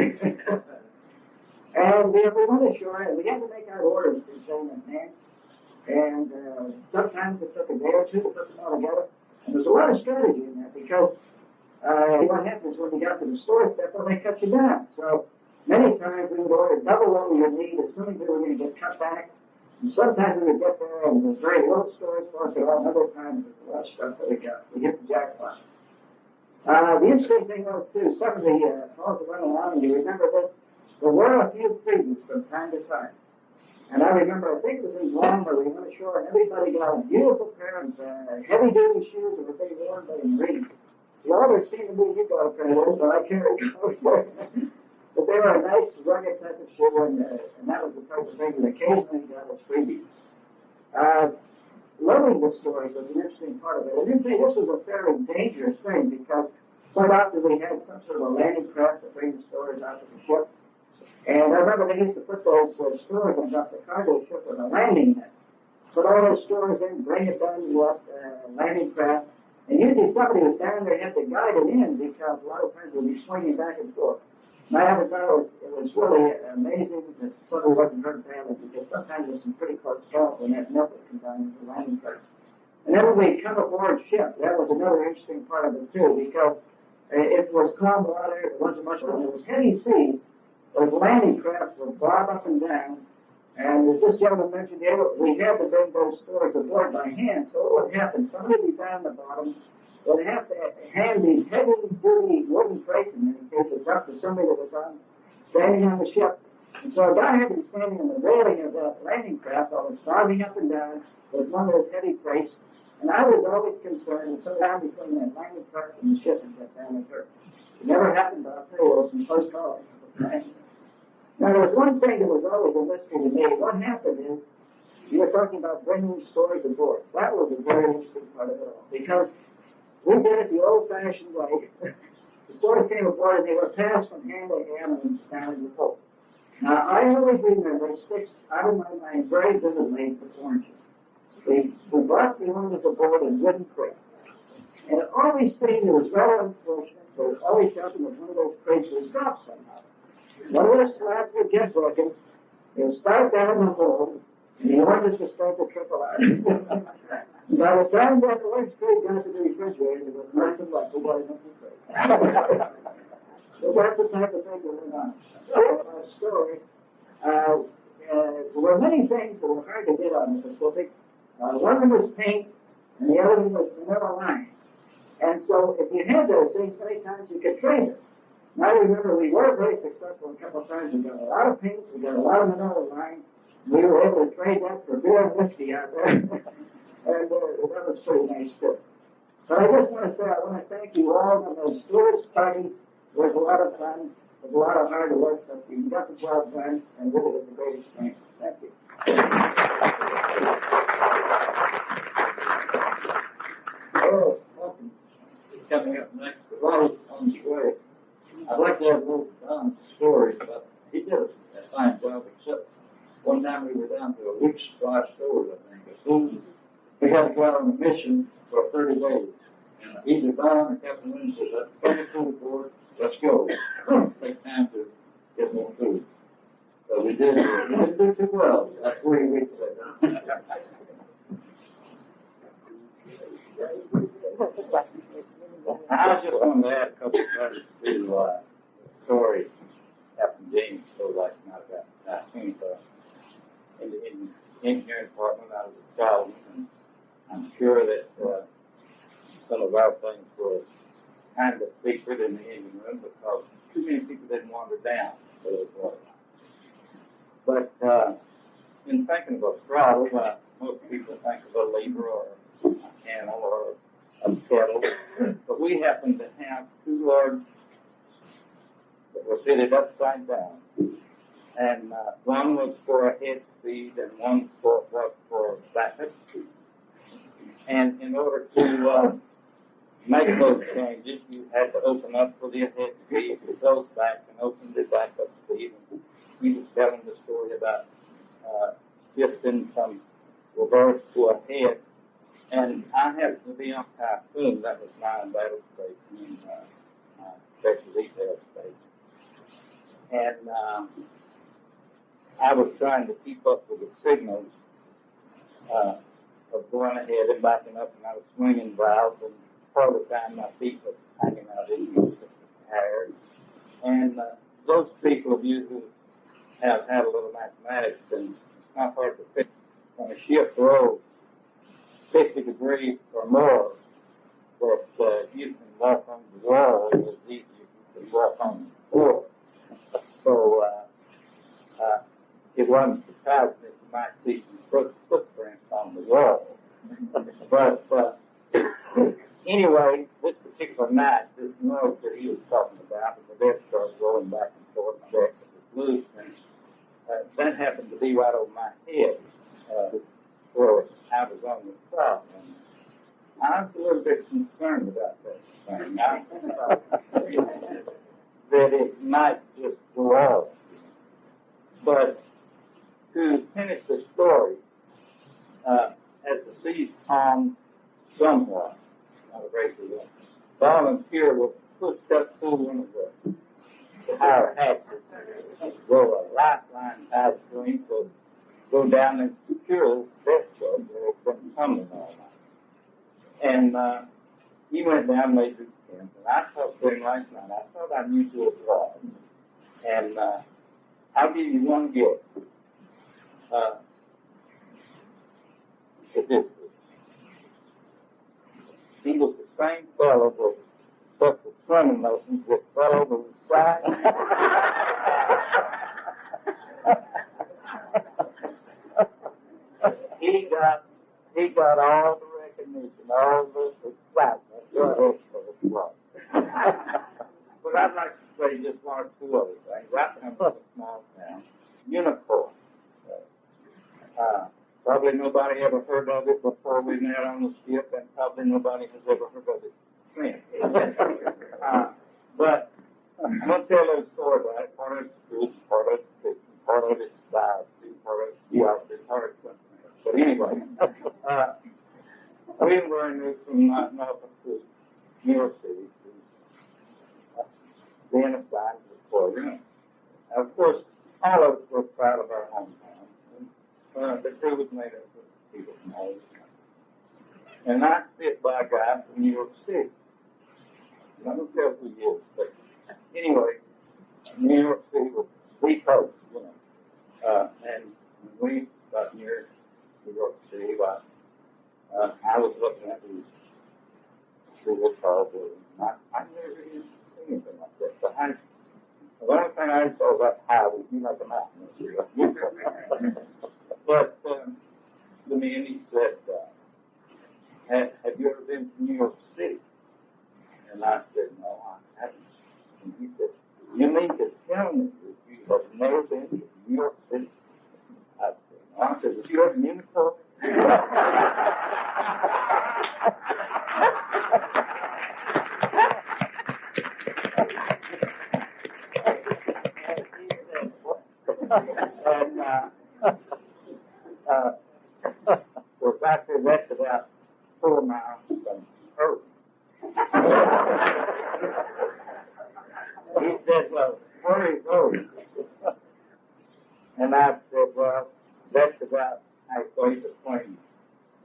And we went ashore, and we had to make our orders for saying in advance. And sometimes it took a day or two to put them all together. And there's a lot of strategy in that because what happens when you got to the store step, well, they cut you down. So many times we would order double what we would need, assuming that we were going to get cut back. And sometimes we would get there and there's very little stores for us at all. Other times there's a lot of stuff that we got. We hit the jackpot. The interesting thing was, too, some of the calls that went along, and you remember this, there were a few freebies from time to time. And I remember, I think it was in Guam where we went ashore and everybody got a beautiful pair of heavy-duty shoes that were being worn by the Marines. You always seem to be you got a pair of those, but I carried those. But they were a nice, rugged type of shoe, and that was the type of thing that occasionally got us freebies. Loving the story was an interesting part of it. I didn't think this was a fairly dangerous thing because quite often we had some sort of a landing craft to bring the stores out to the ship. And I remember they used to put those stores on the cargo ship with a landing net. Put all those stores in, bring it down to the landing craft. And usually somebody was down there had to guide it in because a lot of times we'd be swinging back and forth. And I ever thought it was really amazing that somebody wasn't hurt badly because sometimes there's some pretty close calls when that net would come down into the landing craft. And then when we come aboard ship, that was another interesting part of it too because it was calm water, it wasn't much water, it was heavy sea. Those landing crafts would bob up and down, and as this gentleman mentioned here, we had to bring those stores aboard by hand. So what would happen? Somebody would be down the bottom, would have to hand these heavy-duty wooden crates, in many cases, up to somebody that was standing on the ship. And so a guy had to be standing on the railing of that landing craft, always bobbing up and down with one of those heavy crates. And I was always concerned that sometime between that landing craft and the ship and get down and hurt. It never happened, but I'll tell you, there was some close calls. Now, there was one thing that was always a mystery to me. What happened is, you were talking about bringing stores aboard. That was a very interesting part of it all, because we did it the old-fashioned way. The stores came aboard, and they were passed from hand to hand and down in the boat. Now, I always remember, it sticks out of my mind very vividly, the oranges. We brought the oranges aboard in wooden crates. And it always seemed it was rather unfortunate, but it always happened that one of those crates was dropped somehow. One of those slabs would get broken, it would start down in the hole, and the oranges would start to trickle out. By the time that orange crate got to the refrigerator, it was nothing like the one in the crate. So that's the type of thing that went on. Story. There were many things that were hard to get on the Pacific. One of them was paint, and the other one was vanilla lime. And so if you had those things, many times you could trade it. And I remember we were very successful a couple of times. We got a lot of paint, we got a lot of manila line. We were able to trade that for beer and whiskey out there. And that was pretty nice too. But I just want to say, I want to thank you all. And the Stewart's party was a lot of fun. It was a lot of hard work, but we got the job done and did it with the greatest strength. Thank you. Oh, welcome. Coming up next, the Rose on his way. I'd like to have a little Don's story, but he did a fine job, except one time we were down to a week's supply of stores, I think. We had to go out on a mission for 30 days. And either Don or Captain Lynn said, let's get the food for it, let's go. Take time to get more food. So we did. We didn't do too well. That's 3 weeks later. I just wanted to add a couple of things to the story Captain James told last night about in the engineering department. I was a child, and I'm sure that some of our things were kind of secret in the engine room because too many people didn't wander down for those water lines. But in thinking of a throttle, most people think of a lever or a cannel or a kettle, but we happen to have two large that were fitted upside down, and one was for a head speed and one was for backup speed. And in order to make those changes, you had to open up for the head speed, it goes back and open the backup speed. And he was telling the story about shifting from reverse to a head. And I happened to be on Typhoon. That was my battle station in Special Detail Station. And I was trying to keep up with the signals of going ahead and backing up, and I was swinging valves, and part of the time my feet were hanging out in the tires. And those people of you who have had a little mathematics, and it's not hard to fix. When a ship rolls 50 degrees or more, that you can walk on the wall as easy as you can walk on the floor. So it wasn't surprising that you might see some footprints on the wall. But anyway, this particular night, this noise that he was talking about, and the bed started rolling back and forth, the deck was loose, and that happened to be right over my head, where I was on the top. And I was a little bit concerned about that thing. I thought that it might just go off. But to finish the story, as the seas calmed somewhat, not a great deal, volunteer was pushed up through one of the higher hatches, go a lifeline tied to him to go down and secure this death shelter that had been coming all night. And he went down later to camp, and I talked to him last night. I thought I knew who it was. And I'll give you one gift. He was the same fellow that took the swimming lessons that fell over the side. He got all the recognition, all the excitement. But I'd like to say just one or two other things. I come from a small town, Unicorn. Probably nobody ever heard of it before we met on the ship, and probably nobody has ever heard of it since. But I'm going to tell a little story about it. Part of it's true, part of it's fiction, part of it's biography, part of it's geography, part of it's something else. But anyway, we were moved from Norfolk to New York City to being assigned to the program. And of course, all of us were proud of our hometown. The crew was made up of people from all over the country. And I sit by a guy from New York City. I don't tell who he is, but anyway, New York City was the coast, you know. And when we got near New York City, I was looking at these see this all do. I never even seen anything like that. The only thing I saw about high would be like a mountain. But the man, he said, have you ever been to New York City? And I said, no, I haven't. And he said, you mean to tell me that you have never been to New York City? I said, no. I said, was you ever in uniform? We're back there, that's about 4 miles from Earth. He said, well, where are you going? And I said, well, that's about halfway between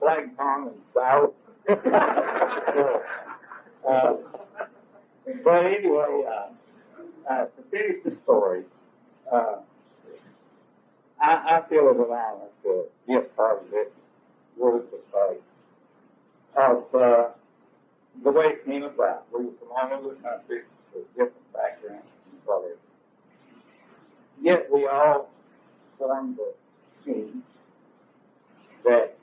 Flagpong and South. But anyway, to finish the story, I feel a little honored to be a part of this group of the way it came about. We were from all over the country with different backgrounds and colors. Yet we all formed a team that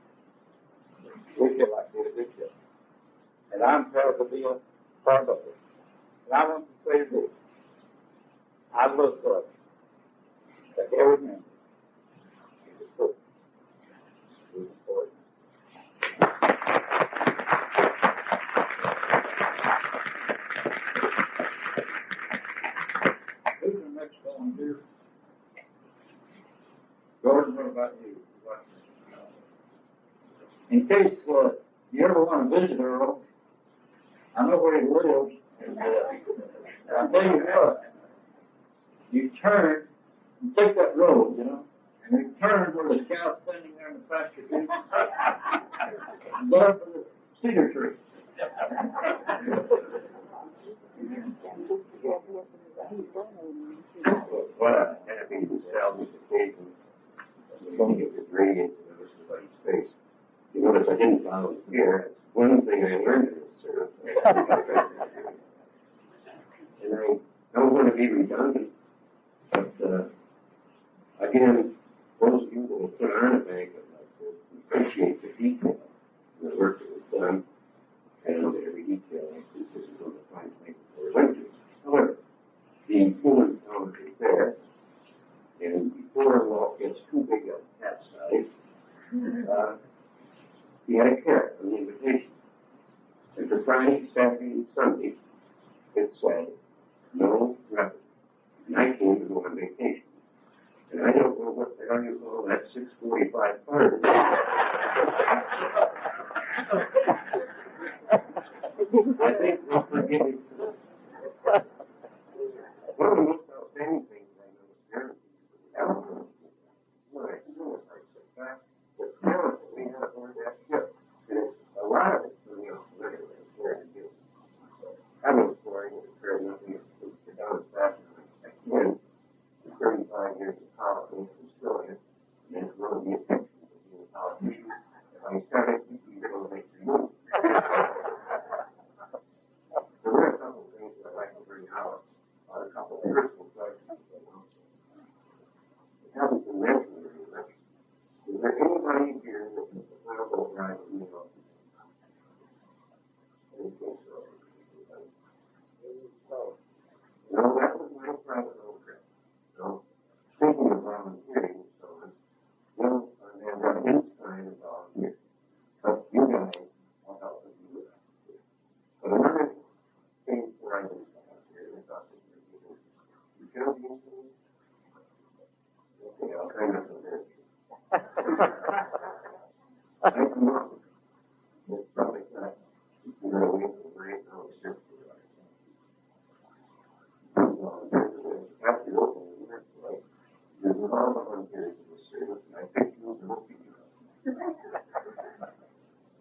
we feel like did a good job. And I'm proud to be a part of it. And I want to say this. I look up to every member. Who's the next volunteer? Gordon, what about you? In case you ever want to visit Earl, I know where he lives, and I'll tell you what, you turn, you take that road, you know, and you turn where the cow's standing there in the pasture field, and go up to the cedar tree. What a happy salvage occasion. We don't get to read into somebody's face. You notice I didn't volunteer. One thing I learned in this service. And I don't want to be redundant, but again, those of you who will put on a bank appreciate the detail of the work that was done, and every detail this is going to find things for lectures. However, the human element is there, and before Walt gets too big a cat size, he had a carrot on the invitation. And for Friday, Saturday, and Sunday, it said, no revenue. And I came to go on vacation. And I don't know what the hell you call that 645 part. I think we'll forgive him. One of the most outstanding things I know is parents. The parents that we have on that ship, and it's a lot of it coming out literally where to do. I was pouring it for nothing to down as fast as I can. 35 years of college, and still in it, and it's going to be a picture of being a politician. If I started, you're going to make your move. There were a couple of things that I'd like to bring out, a couple of personal questions. It hasn't been mentioned very much. Is there anybody here that is a political right in New York? No, that was my private old trip. So, speaking of volunteering and so on, well, and then Einstein is volunteer. But you guys will help us do that. But another thing where I didn't volunteer is us as people. You feel the incident? Okay, I'll try not to embarrass you. I come up. It's probably not. You know, we have to break down the surface. After opening the website, there's a lot of volunteers in the service, and I think you'll know people.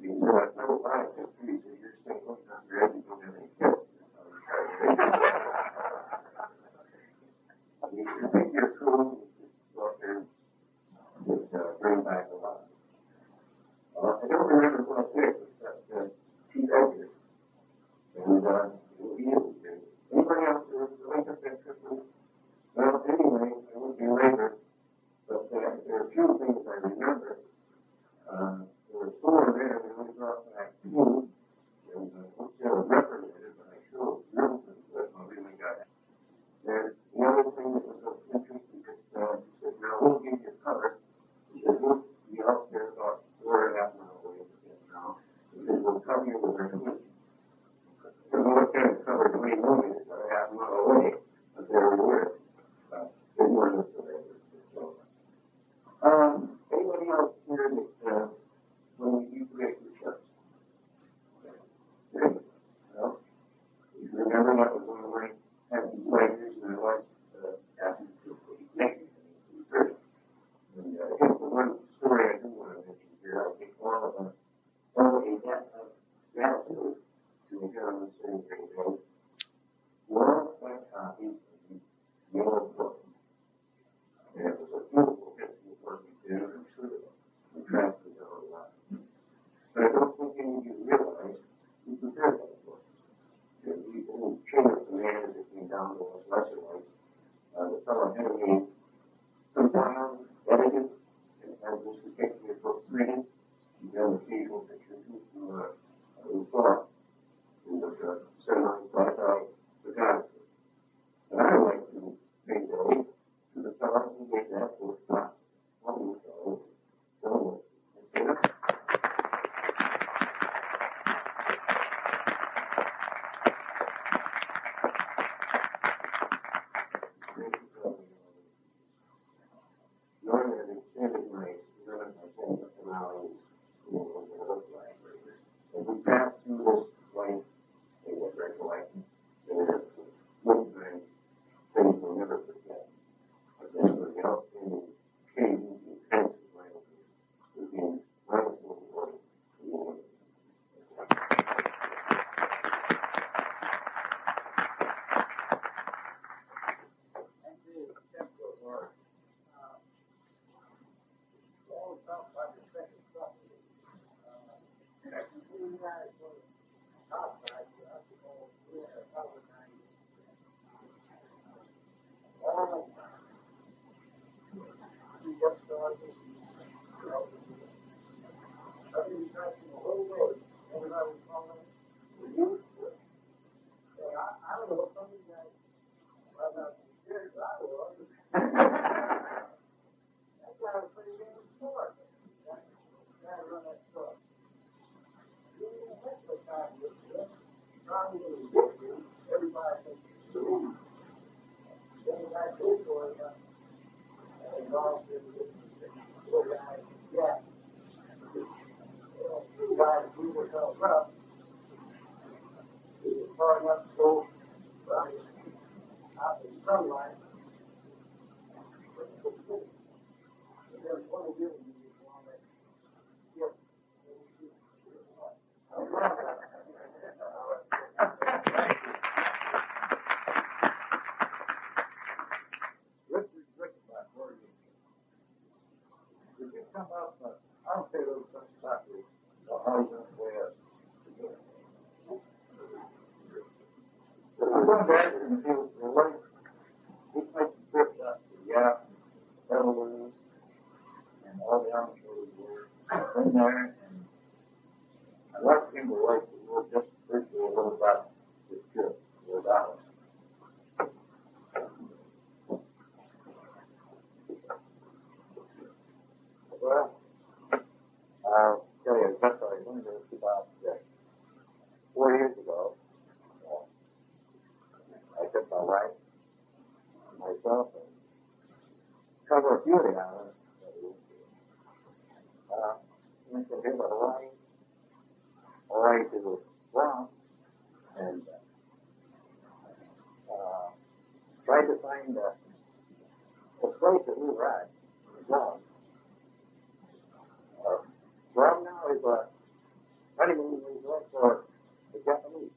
You know, I know a lot of countries that you're saying, look, I'm ready to have any kids. You think you're cool, go up there and just bring back a lot. I don't remember what I said, but Pete Edgar Anybody else who was really interested? Well, anyway, I would be later, but there are a few things I remember. There were 4 there, they only brought back 2, and they were reprimanded, but I sure drilled them, but I really got it. And the other thing that was of interest is that he said, now we'll give you cover. He said, we'll be out there about 4.5 miles away from it now. He said, we'll cover you with our foot. So what kind of cover do we know is about a half mile away, but there we were. They weren't up to that. Anybody else here that when you break your chest? Well, if you remember, that was one of my happy pleasures, and I was happy to thank you for the and here's the one story I do want to mention here. I think all of us owe a debt of gratitude to the gentleman sitting here today. World by copy of the old book. And it was a beautiful history of what we did, and I'm sure we tracked it out a lot. But I don't think any of you realize we prepared that book. And we didn't change the man as it came down to us lesser like. The fellow had me compiled, edited, and had this particular book printed. He done the occasional pictures to report. And was semi-thought out the guy. And I would like to say today to the fellow who made that book not 1 week ago. So, Northern extended my personalities in the library. And we passed through this place, they were recollecting, and one time things we'll never forget. But this was the outstanding occasion, the intense violence, was being violently important to the world. Cover a few of the islands. Went to Hawaii to the Bronx, and tried to find a place that we were at. Guam. Guam now is a honeymoon resort for the Japanese.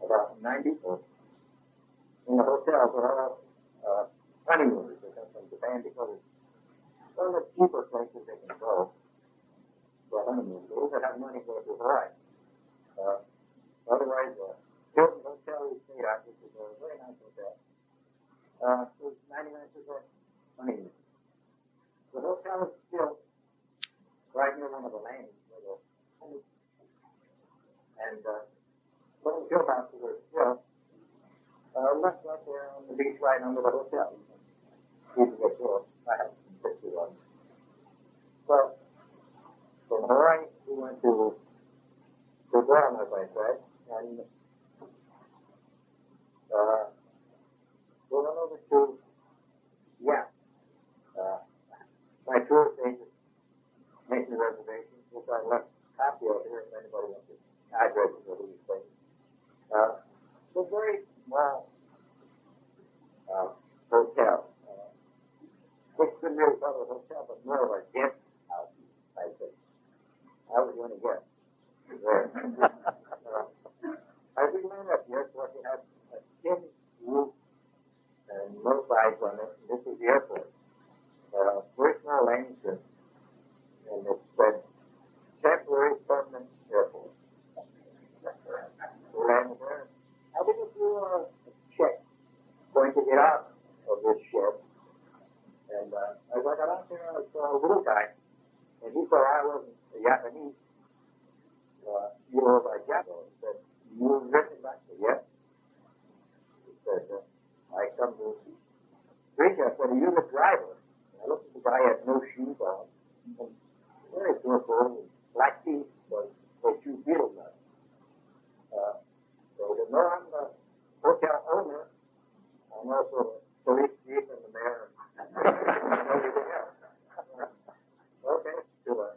About 90 people in the hotel for all honeymooners that come from Japan because it's one of the cheaper places they can go for honeymoon. Those that have money go to Hawaii. Otherwise, sweetheart, which is a very nice hotel. It was 99% money. The hotel is built right near one of the lanes where the and little pillboxes are built left right there on the beach right under the hotel. You can get to it. I have some pictures of it. So, from Hawaii, we went to Guam, as I said, and we went over to, my tourist agent making the reservations, which I left a copy of here if anybody wants to addresses of these things. It's a very small hotel. Which couldn't really call it a hotel, but more of a guest house, I think. I was going to guess. There. As we went up here, of course, it had a tin roof and no sides on it. This is the airport. Very small lane strip. And it said, temporary permanent airport. We landed there. I didn't do a check going to get out of this ship. And as I got out there, I saw a little guy, and he thought I wasn't a Japanese. You were by Japanese. He said, you were written back to yes. He said, I come to greet you. I said, are you the driver? And I looked at the guy, had no shoes on. And very beautiful, black teeth, but they chew beetle nuts. So he said, no, I'm the hotel owner. I'm also the police chief and the mayor. Okay, to a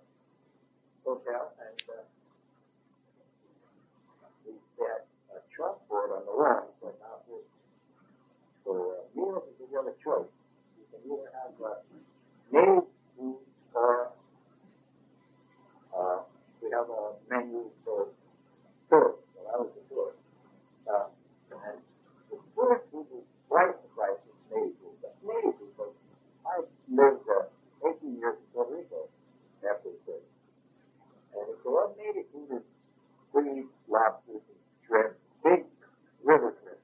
hotel, and we had a chalkboard on the wall. He said, now for meals, you have a choice. You can either have native food or we have a menu for tourists. Well, I was a tourist. And the tourist food was twice the price of native food. But native food, because I lived 18 years in Puerto Rico after the trip. And so what native food is squeezed lobsters and shrimp, big river shrimp,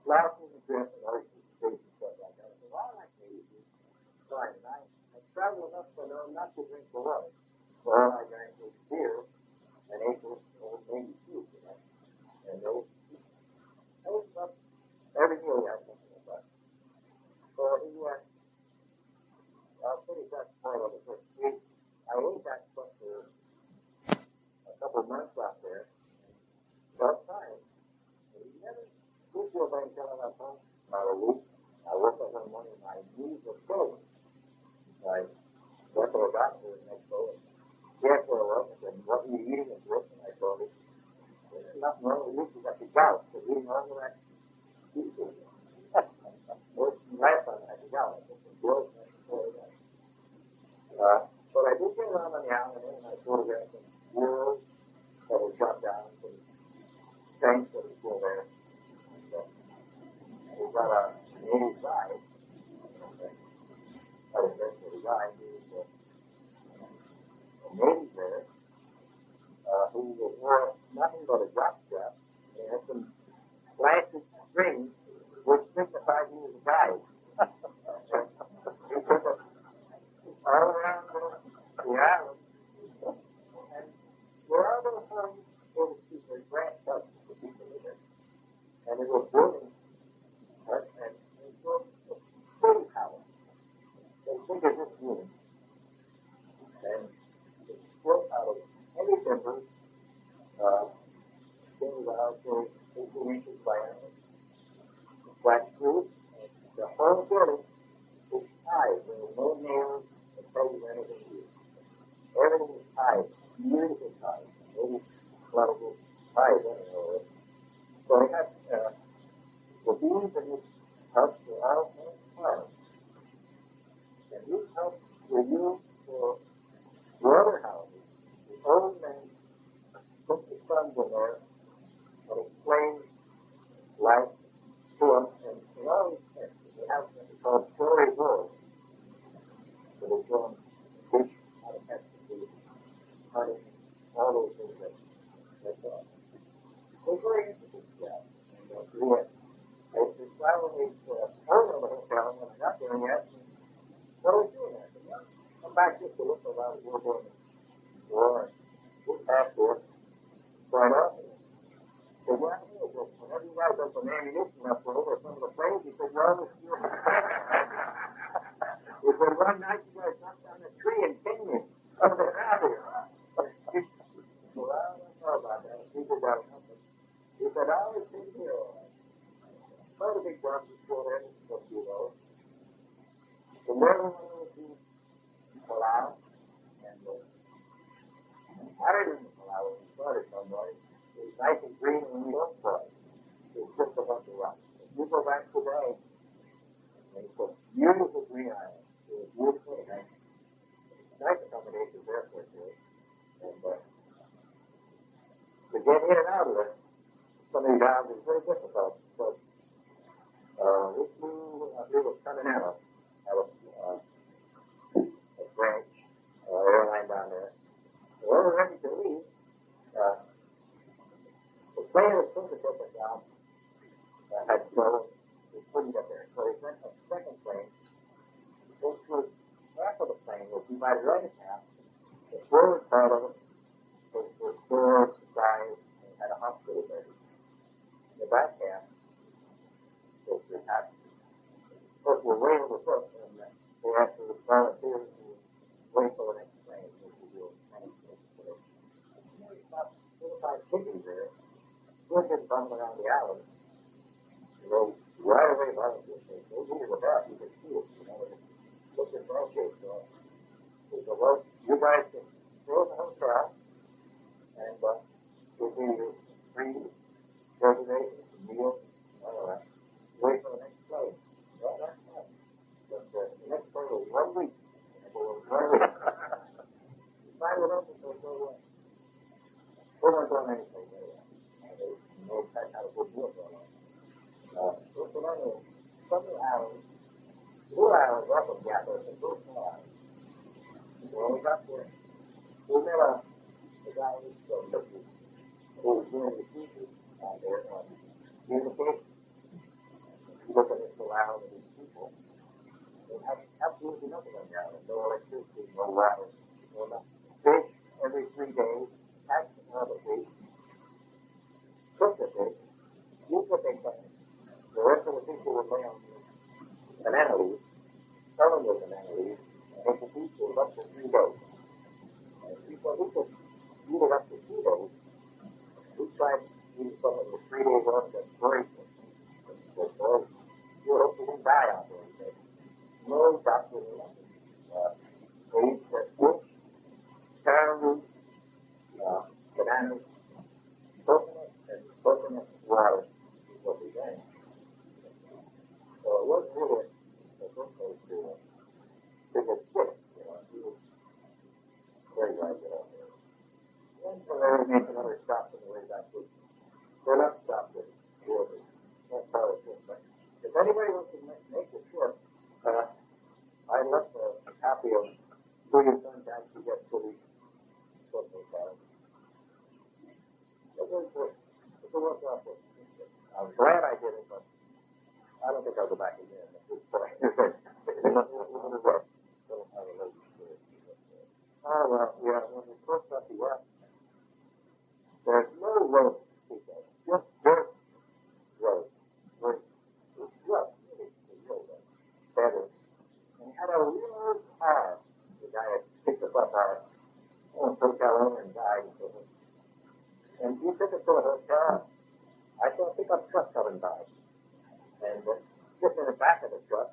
lobsters and shrimp and oysters, fish and stuff like that. So I like native food. Fine. And I traveled enough to know not to drink the water. So all I drank was beer and ate this old native food, you know. And those up every meal I had something about. So he went, I'll finish that part of the first week. I ate that stuff for a couple of months out there. Tough time. And he never did feel very until I got home. About a week. I woke up one morning and my knees were frozen. I went to a doctor the next day. He asked where I was. I said, what were you eating at work? And I told him, there's nothing wrong with you. You got the gout. So eating all of that seafood. Last time I had the gout. I said, but I did get around on the island and I photographed some squirrels that were shot down, some tanks that were still there. And we got a native guide. I was there for the guy who was a native there, who wore nothing but a jock strap and had some plastic strings which signified he was a guide. He took us all around the island, and wherever the home was, there's grass cuts for people living, and it was building, and it was a big house, as big as this room, and it's built out of heavy timbers, things out there 18 inches diameter, flat roof, and the whole building is tied. There were no nails or pegs or anything used. Everything is tied, beautiful tied. Maybe a lot of those ties anyway. So I had the beams in this house were all hand-carved. And these houses were used for the other houses. The old men used to look around here during the war, and we passed here quite often. So what I knew was whenever you guys got some ammunition left over some of the planes, he said, well, he said, one night you guys knocked down a tree and pinned me over the crowd here. Well, I don't know about that. He said, he said, I always think here, all right. Some of the big guns are still there, but you know. The morning when I was in Palau, and I remember Palau when we started somewhere. It was nice and green when we went for it. It was just a bunch of rocks. If you go back today, and it's a beautiful green island. It was beautiful and nice. Nice accommodations there for it. And to get in and out of it, some of these islands is very difficult. So we flew, I believe it was Continental, had a branch airline down there. So we were ready to leave. The plane was supposed to take us down. Had flown. We couldn't get there. So they sent a second plane. Which was half of the plane was divided right in half. The forward part of it was stores, supplies, and had a hospital there. The back half was the passengers. Of course, we're way overbooked, and they asked the volunteers to wait for the next plane, which we do many things today. About 4 or 5 chickens there. We're just bumming around the island. You know, right away, volunteers say, "Go do it without, you can see it." You know, look at that case. So we go, well, you guys can stay in the hotel, and we'll give you free reservations, meals, all that. Wait for the next plane. Well, that's fine. But the next plane was 1 week. And it was 1 week. You find it up and go away. We weren't going anything anyway. And they had a good deal going on. So anyway, some of the islands, Blue Island was up in Gapa, it's a blue small island. When we got there, we met the guy who was doing the teachers out there on communication. You look at this little island and these people, they have absolutely nothing on the island. No electricity, no water, no nothing. Fish every 3 days, catch another fish, cook the fish, eat what they can. The rest of the people would lay on the banana leaves, some of the banana leaves, and they could eat it up to 3 days. And people who could eat it up to 2 days, we tried eating some of the 3 days on the break. You hope you didn't die out there. He said, no doctor or nothing. They eat the fish, carrots, bananas, coconut, and coconut water is what we drank. So it wasn't really a good place to get sick, you know. He was very glad to get out there. And so they made another stop on the way back. They're not stopped at Goolsby. That's part of it. But if anybody wants to make the trip, I left a copy of who you sometimes to get to the football card. It was worth out for. I was glad I did it, but I don't think I'll go back again at this point. Oh, well, yeah, when we first got the west, there's no road to speak of. Just dirt road. It's rough. It's real rough. Better. And he had a real car. The guy had picked us up our hotel owner and died. And he took us to a hotel. I saw a pickup truck coming by. And just in the back of the truck,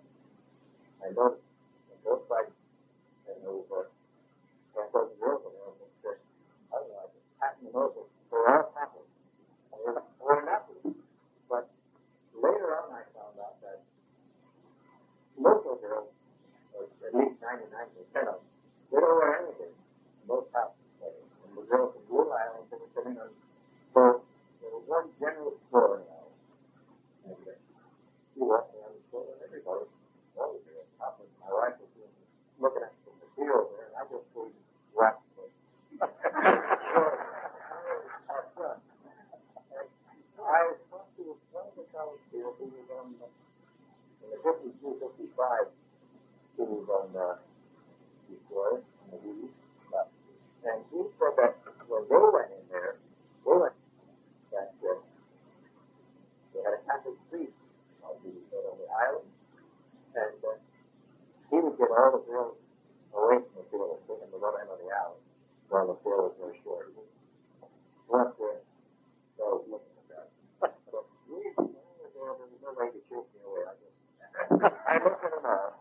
I noticed on both sides, and there was half dozen girls in there, and said, I don't know, I just patting them over. They were all happy. They were happy. But later on, I found out that local girls, or at least 99% of them, they don't wear anything. Most houses. And the girls from Blue Island, they were sitting on boats. There was one general store in the island. And she walked around the store, and everybody was there. My wife was looking at the material there, and I just was wrapped with it. I was talking to one of the college students who was on in the 52, 55, who was on before. they went in there, that they had a Catholic priest on the island, and he would get all the girls away from the field, take them to the end of the island, while the field was very short. Go up there, so I was looking at that. But we were there, there was no way to chase me away. I looked at him out.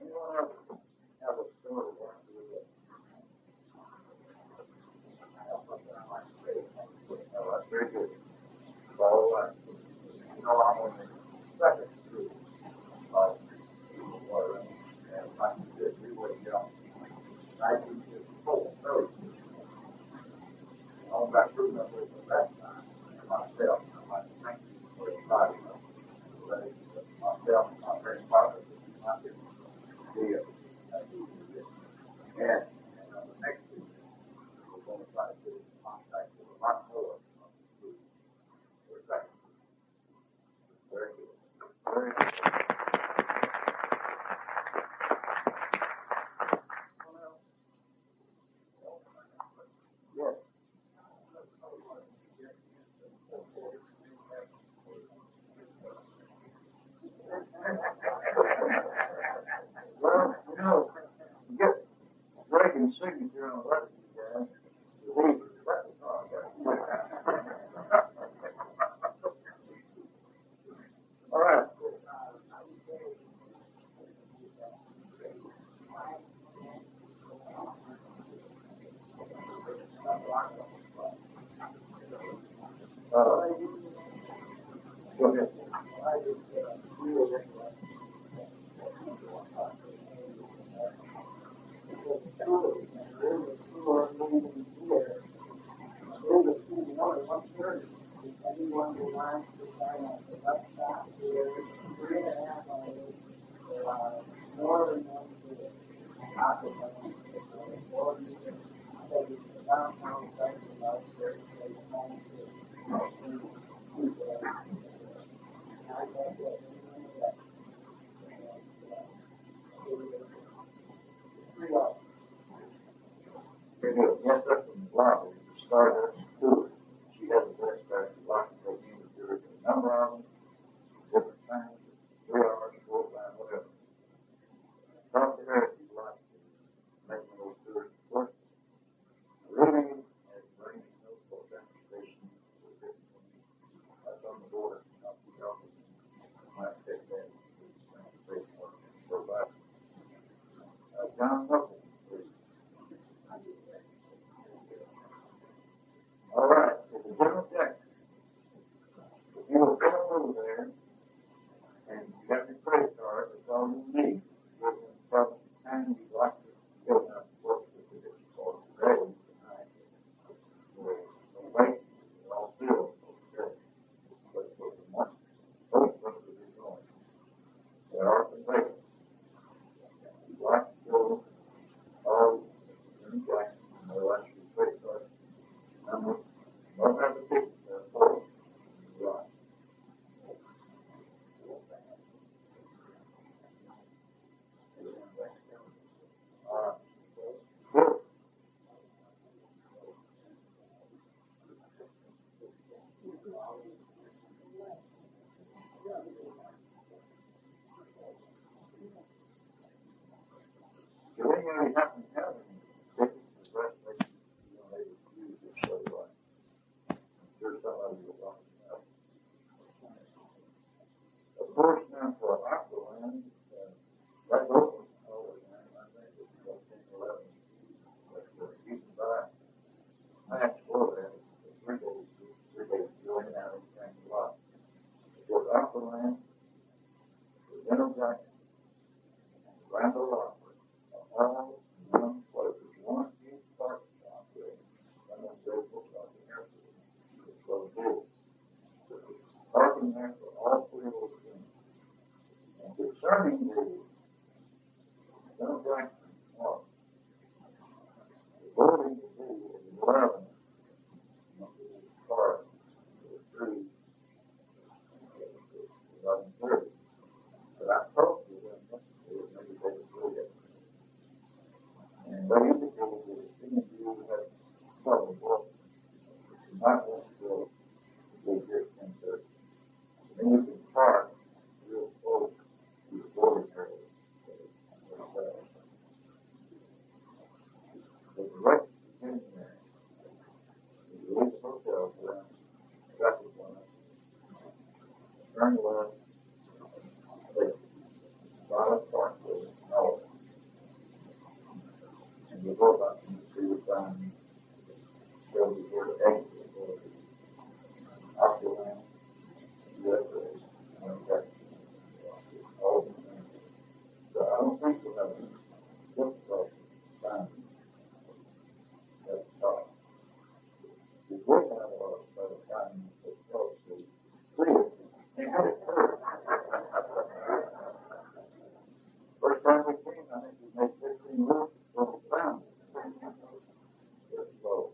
Anyone else have a story they want to do this? I have something I like to say. Oh, that's very good. So, you know, I'm on the second group of water, and like you said, we were young. 1954, very good. All got through that with the that time, and myself, I'm like 1945, myself, my grandfather, my dear, and the next week, we're going to try to get in contact with a lot more of the food. Very good. Very good. Yes. Well, you know, you get Reagan's signature on a letter, you guys. All right. Go ahead. Very good. Yes, that's from the lobby. We started at school. She has a best there. She likes to take in the a number of them, different times, 3 hours, 4 times, whatever. Talk to her if you'd like to make those tours work. Reading and bringing those for demonstration. That's on the border. Not too long. Might take that. John Russell, please. All right, it's a general check. If you will come over there and you got your credit card, that's all you need. Give them probably the time you'd like to go down to work with the district court today tonight. We'll wait, we'll all feel okay. But for the month, both of us will be going. There are some vacancies. If you'd like to go, all in Jackson, they'll ask you credit card number. Don't have the ticket there for you. Right. Good. Do we really happen to have any tickets for reservations? You know, they would use this so I'm sure somebody will talk about it. Of course, now for Aqualand, that's open over there. I think it's about 10, 11. But you can buy match for that for 3 days. 3 days going out and thank a lot. For Aqualand, for Dental Jackson, Randall Rock. All one places, one huge parking lot there. Someone says, looks like an airport. It's so big. Parking there for all 3 of those things. And concerning the Dental Jackson Park, the voting will be at 11 park through 11:30. But I told you that I think we made 15 roofs for the ground. So,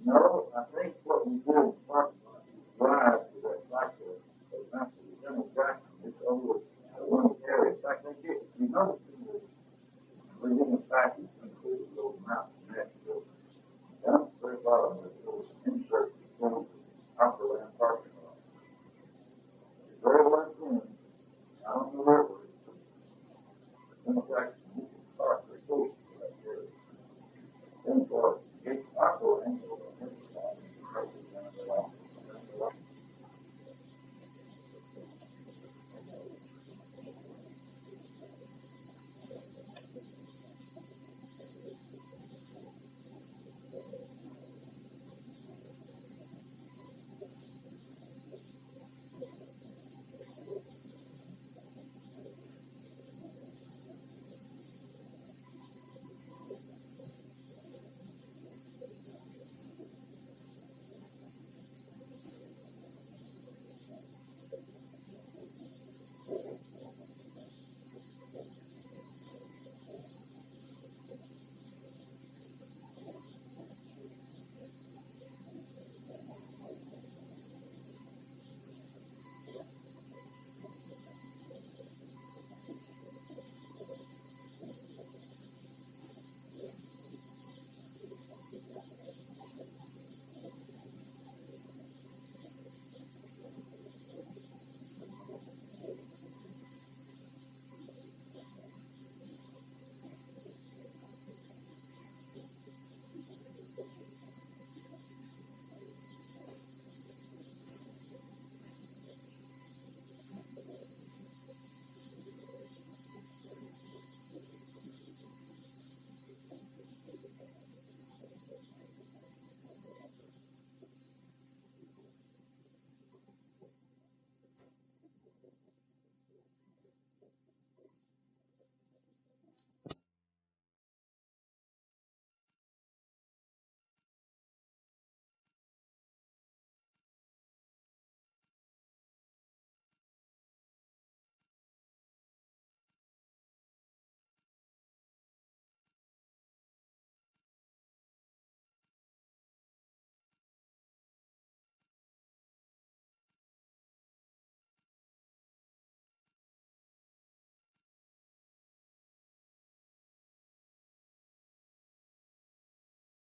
no, I think what we did was